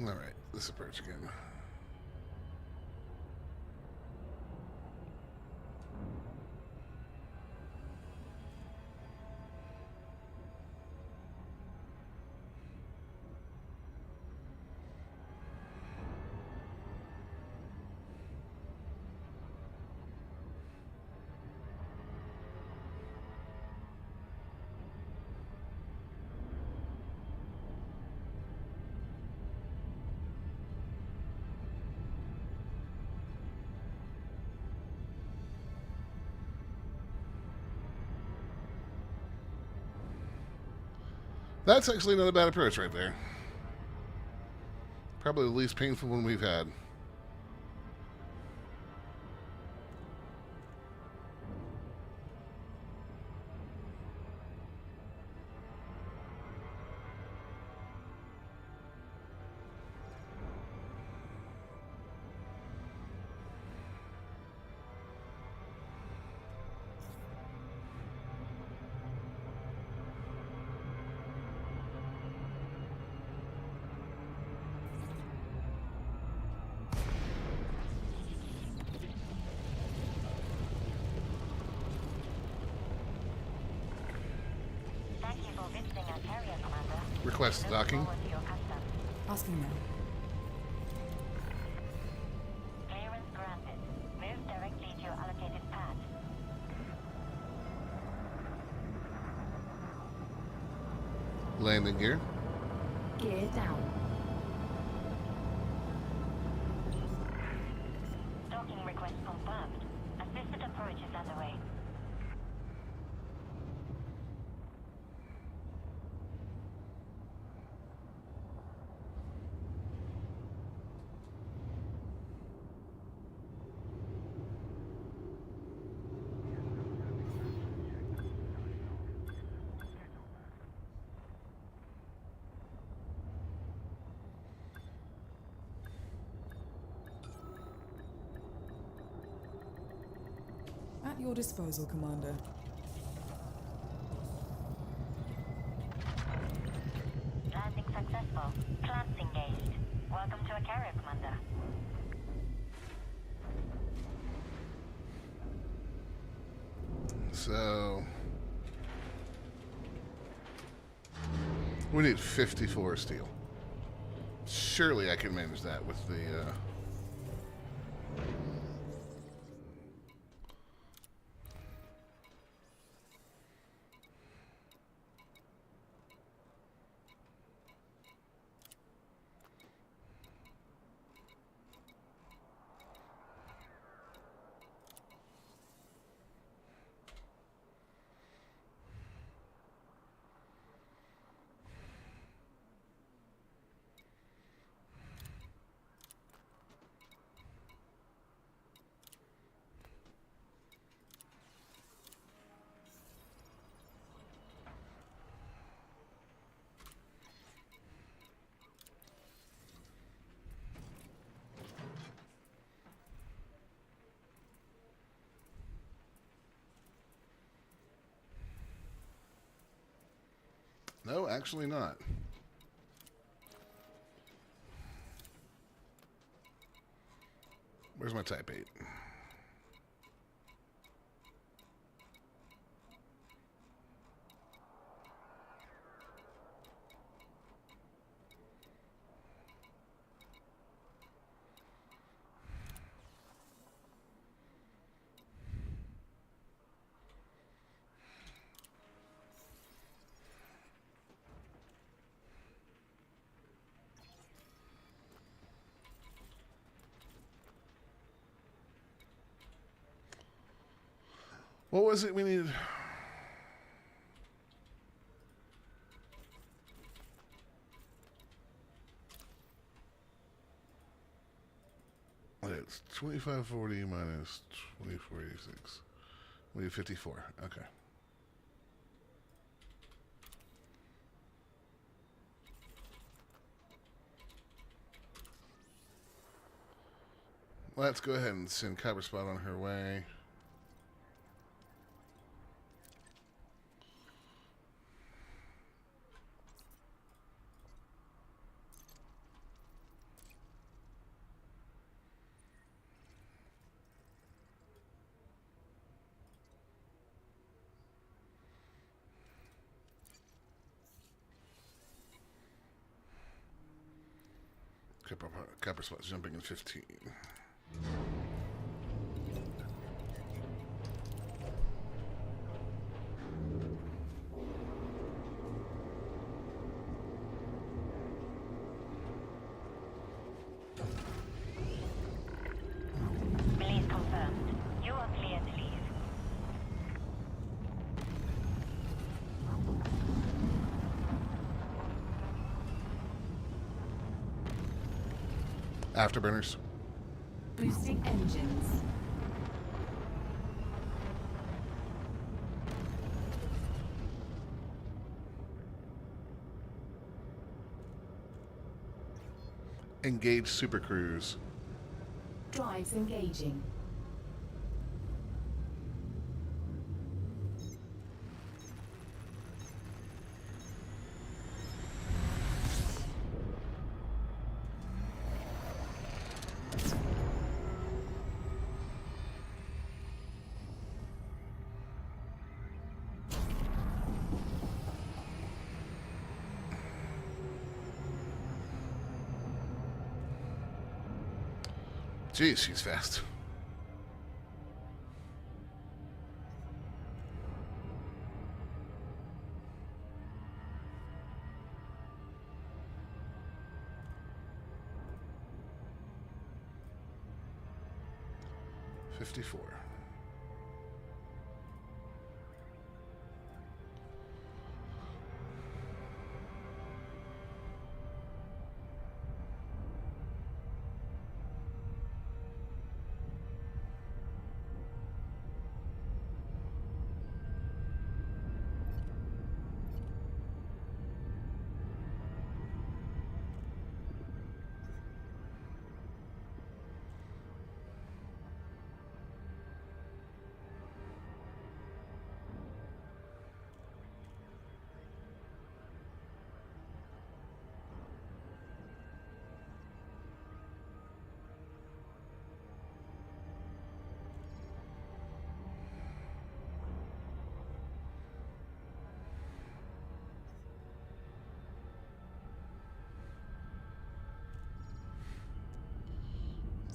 All right, this approach again. That's actually not a bad approach right there. Probably the least painful one we've had. Thank you for visiting our carrier, Commander. Request Look docking. forward to your custom. Asking now. Clearance granted. Move directly to your allocated pad. Landing gear. Gear down. Docking request confirmed. Assisted approach is underway. At your disposal, Commander. Landing successful. Clamps engaged. Welcome to a carrier, Commander. So we need 54 steel. Surely I can manage that with the no, actually not. Where's my type 8? What was it we needed? It's 2540 minus 2486. We need 54. Okay. Let's go ahead and send Copper Spot on her way. Copper Spot's jumping in 15. Release confirmed. You are clear to leave. Afterburners. Boosting engines. Engage Super Cruise. Drives engaging. Jeez, she's fast. 54.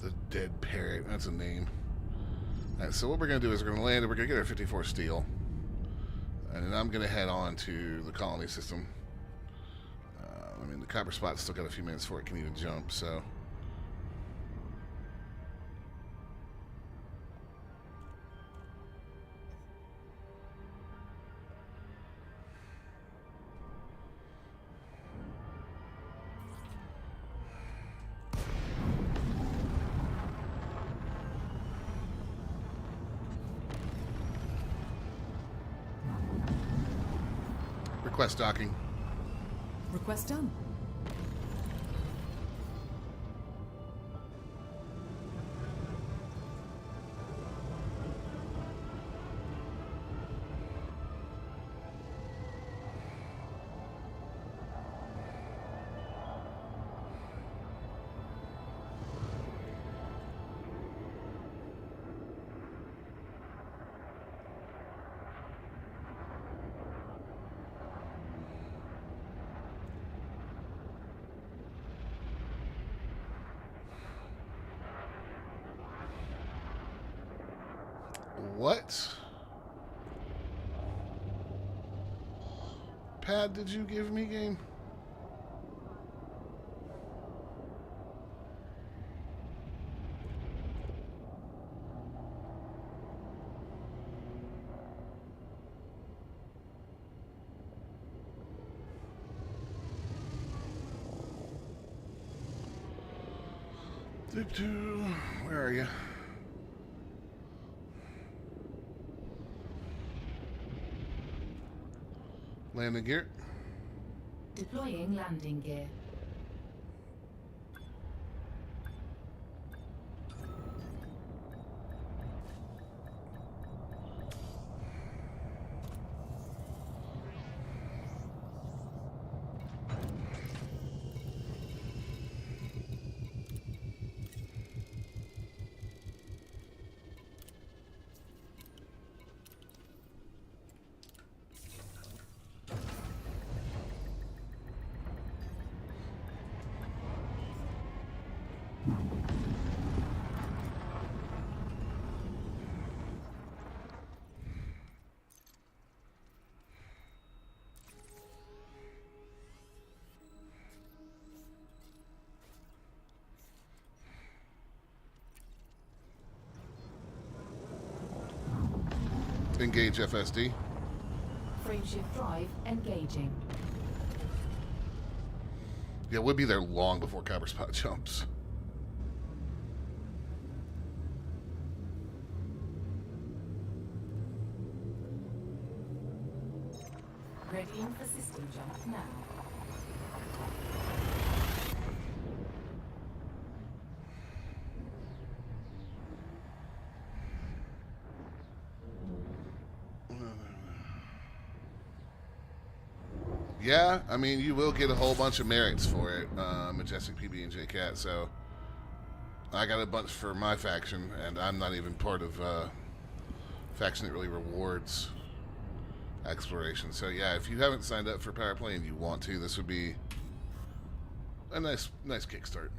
The Dead Parrot. That's a name. Alright, so what we're going to do is we're going to land and we're going to get our 54 steel. And then I'm going to head on to the colony system. I mean, the copper spot's still got a few minutes before it can even jump, so... Request docking. Request done. What pad did you give me, game? Where are you? Landing gear. Deploying landing gear. Engage FSD. Frameshift drive engaging. Yeah, we'll be there long before Copper Spot jumps. Readying for system jump now. Yeah, I mean, you will get a whole bunch of merits for it, Majestic PB and JCat, so I got a bunch for my faction, and I'm not even part of faction that really rewards exploration. So yeah, if you haven't signed up for Power Play and you want to, this would be a nice kickstart.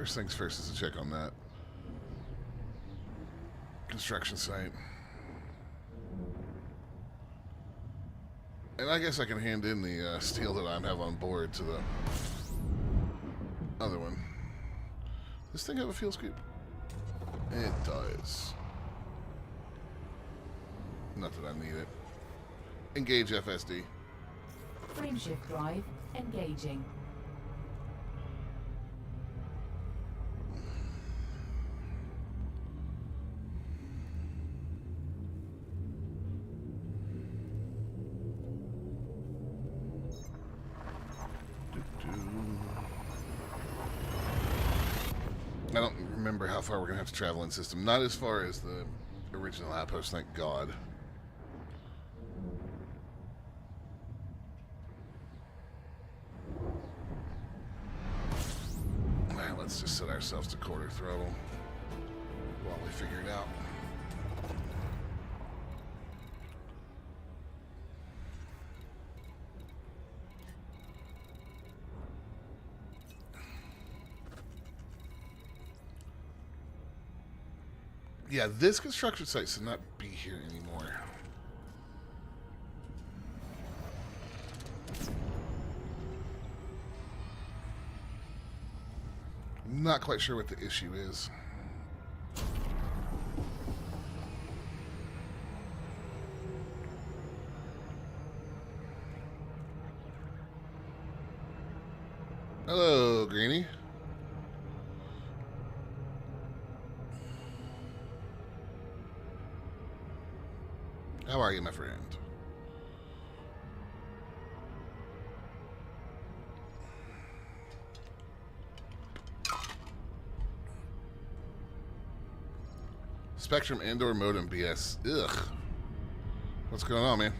First things first is to check on that construction site. And I guess I can hand in the steel that I have on board to the other one. Does this thing have a fuel scoop? It does. Not that I need it. Engage FSD. Frameshift drive engaging. I don't remember how far we're going to have to travel in system. Not as far as the original outpost, thank God. Alright, let's just set ourselves to quarter throttle while we figure it out. Yeah, this construction site should not be here anymore. I'm not quite sure what the issue is. Hello, Greenie. How are you, my friend? Spectrum and/or modem BS. Ugh. What's going on, man?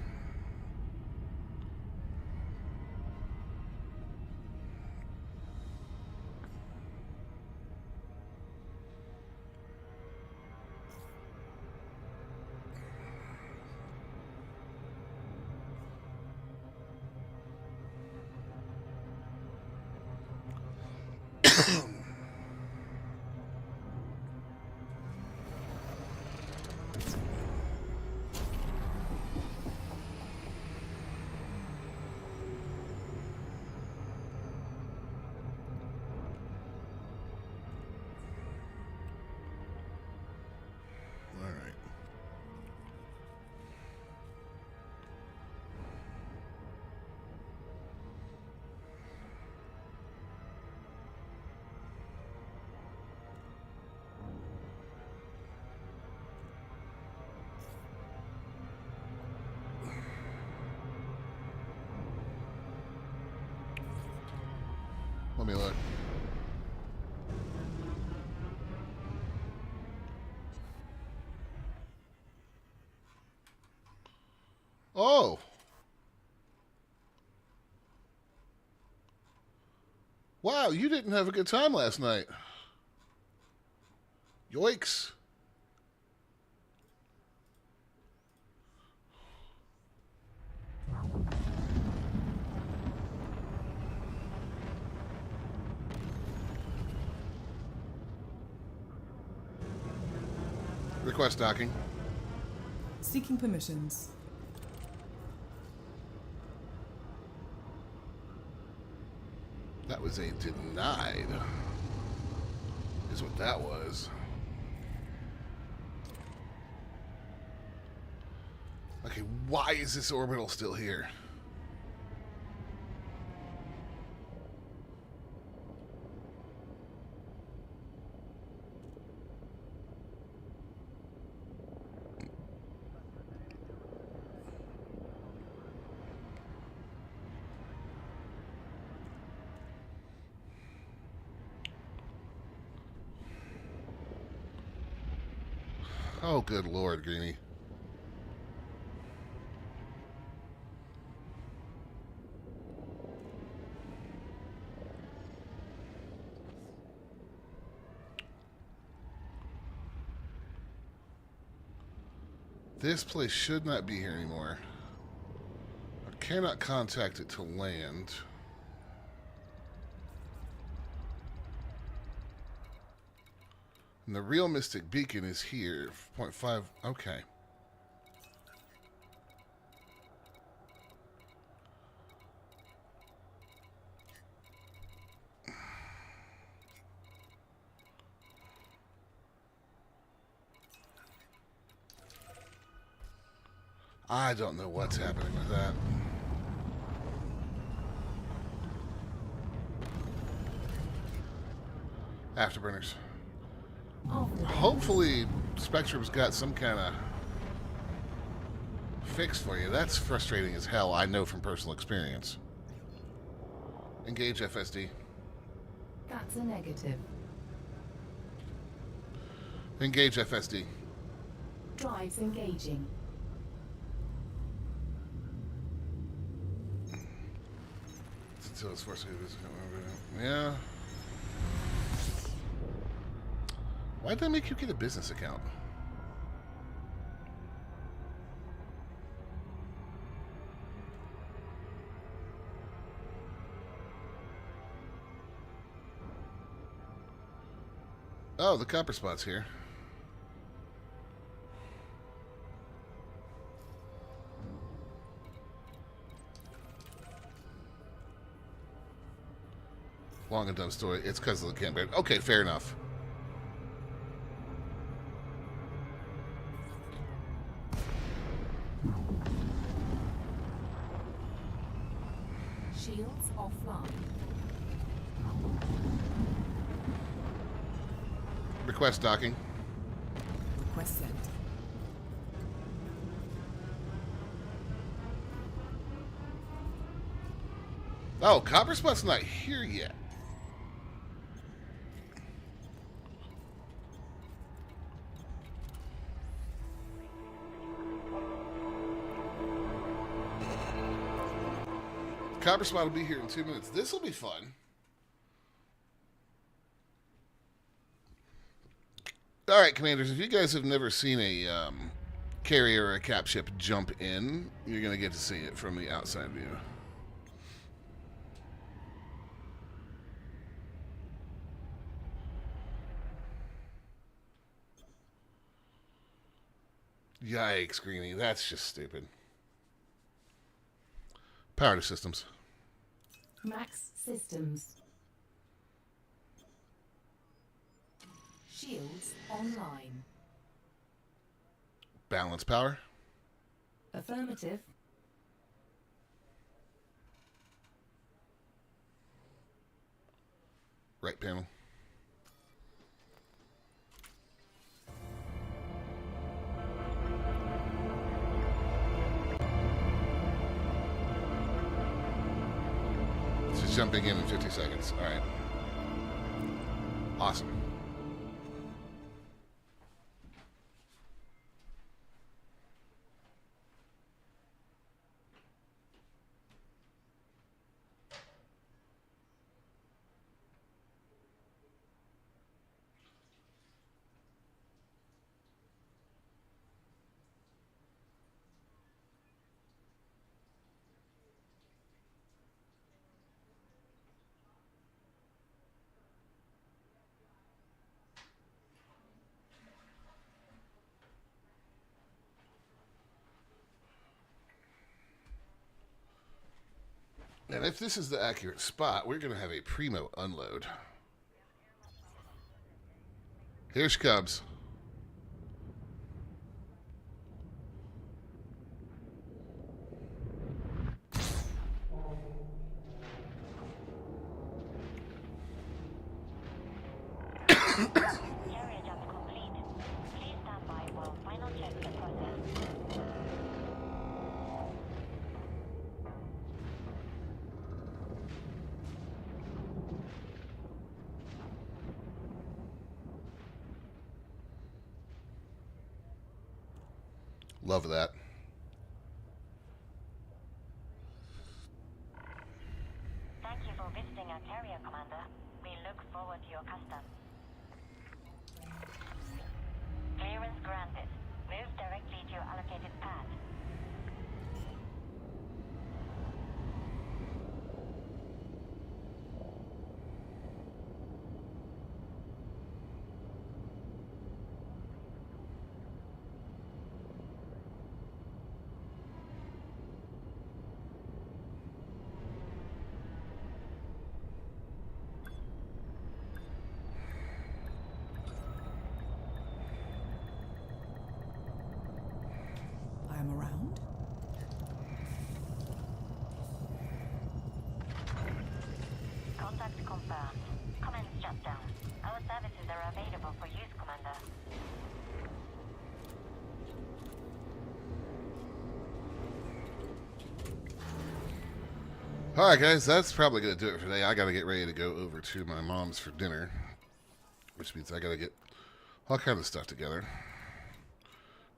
Let me look. Oh! Wow, you didn't have a good time last night. Yoicks. Request docking. Seeking permissions. That was a denied. Is what that was. Okay, why is this orbital still here? Oh, good Lord, Greenie. This place should not be here anymore. I cannot contact it to land. And the real Mystic Beacon is here. 0.5. Okay. I don't know what's happening with that. Afterburners. Hopefully, Spectrum's got some kind of fix for you. That's frustrating as hell, I know from personal experience. Engage FSD. That's a negative. Engage FSD. Drives engaging. Until it's forced to do this. Yeah. Why'd that make you get a business account? Oh, the copper spot's here. Long and dumb story. It's because of the campaign. Okay, fair enough. Shields offline. Request docking. Request sent. Oh, copper spot's not here yet. Copper spot will be here in 2 minutes. This will be fun. All right, commanders, if you guys have never seen a carrier or a cap ship jump in, you're going to get to see it from the outside view. Yikes, Greenie. That's just stupid. Power to systems. Max systems. Shields online. Balance power. Affirmative. Right panel. This is jumping in 50 seconds. All right. Awesome. And if this is the accurate spot, we're going to have a primo unload. Here she comes. Carrier jump complete. Please stand by while final checks are processed. Love that. Thank you for visiting our carrier, Commander. We look forward to your custom. Clearance granted. Move directly to your allocated pad. sir. Alright, guys, that's probably going to do it for today. I got to get ready to go over to my mom's for dinner, which means I got to get all kind of stuff together.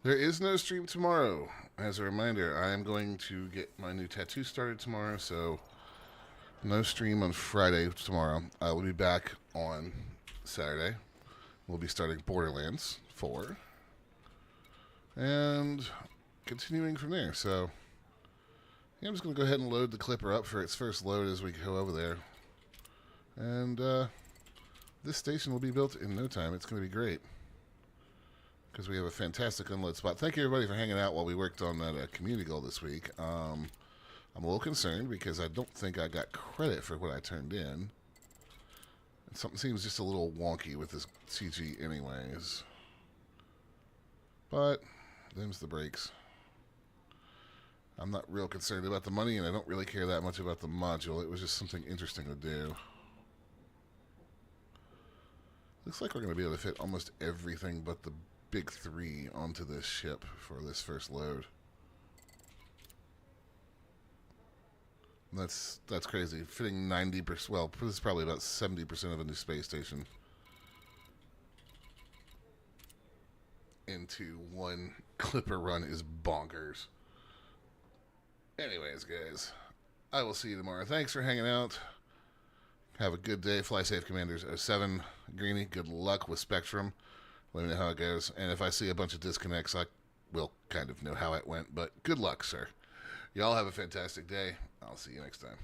There is no stream tomorrow. As a reminder, I am going to get my new tattoo started tomorrow, so no stream on Friday tomorrow. I will be back on Saturday. We'll be starting Borderlands 4 and continuing from there. So yeah, I'm just going to go ahead and load the clipper up for its first load as we go over there. And this station will be built in no time. It's going to be great because we have a fantastic unload spot. Thank you, everybody, for hanging out while we worked on that community goal this week. I'm a little concerned because I don't think I got credit for what I turned in. Something seems just a little wonky with this CG anyways. But them's the breaks. I'm not real concerned about the money, and I don't really care that much about the module. It was just something interesting to do. Looks like we're going to be able to fit almost everything but the big three onto this ship for this first load. That's crazy. Fitting 90%, well, this is probably about 70% of a new space station into one clipper run is bonkers. Anyways, guys, I will see you tomorrow. Thanks for hanging out. Have a good day. Fly safe, Commanders. 07, Greeny, good luck with Spectrum. Let me know how it goes. And if I see a bunch of disconnects, I will kind of know how it went. But good luck, sir. Y'all have a fantastic day. I'll see you next time.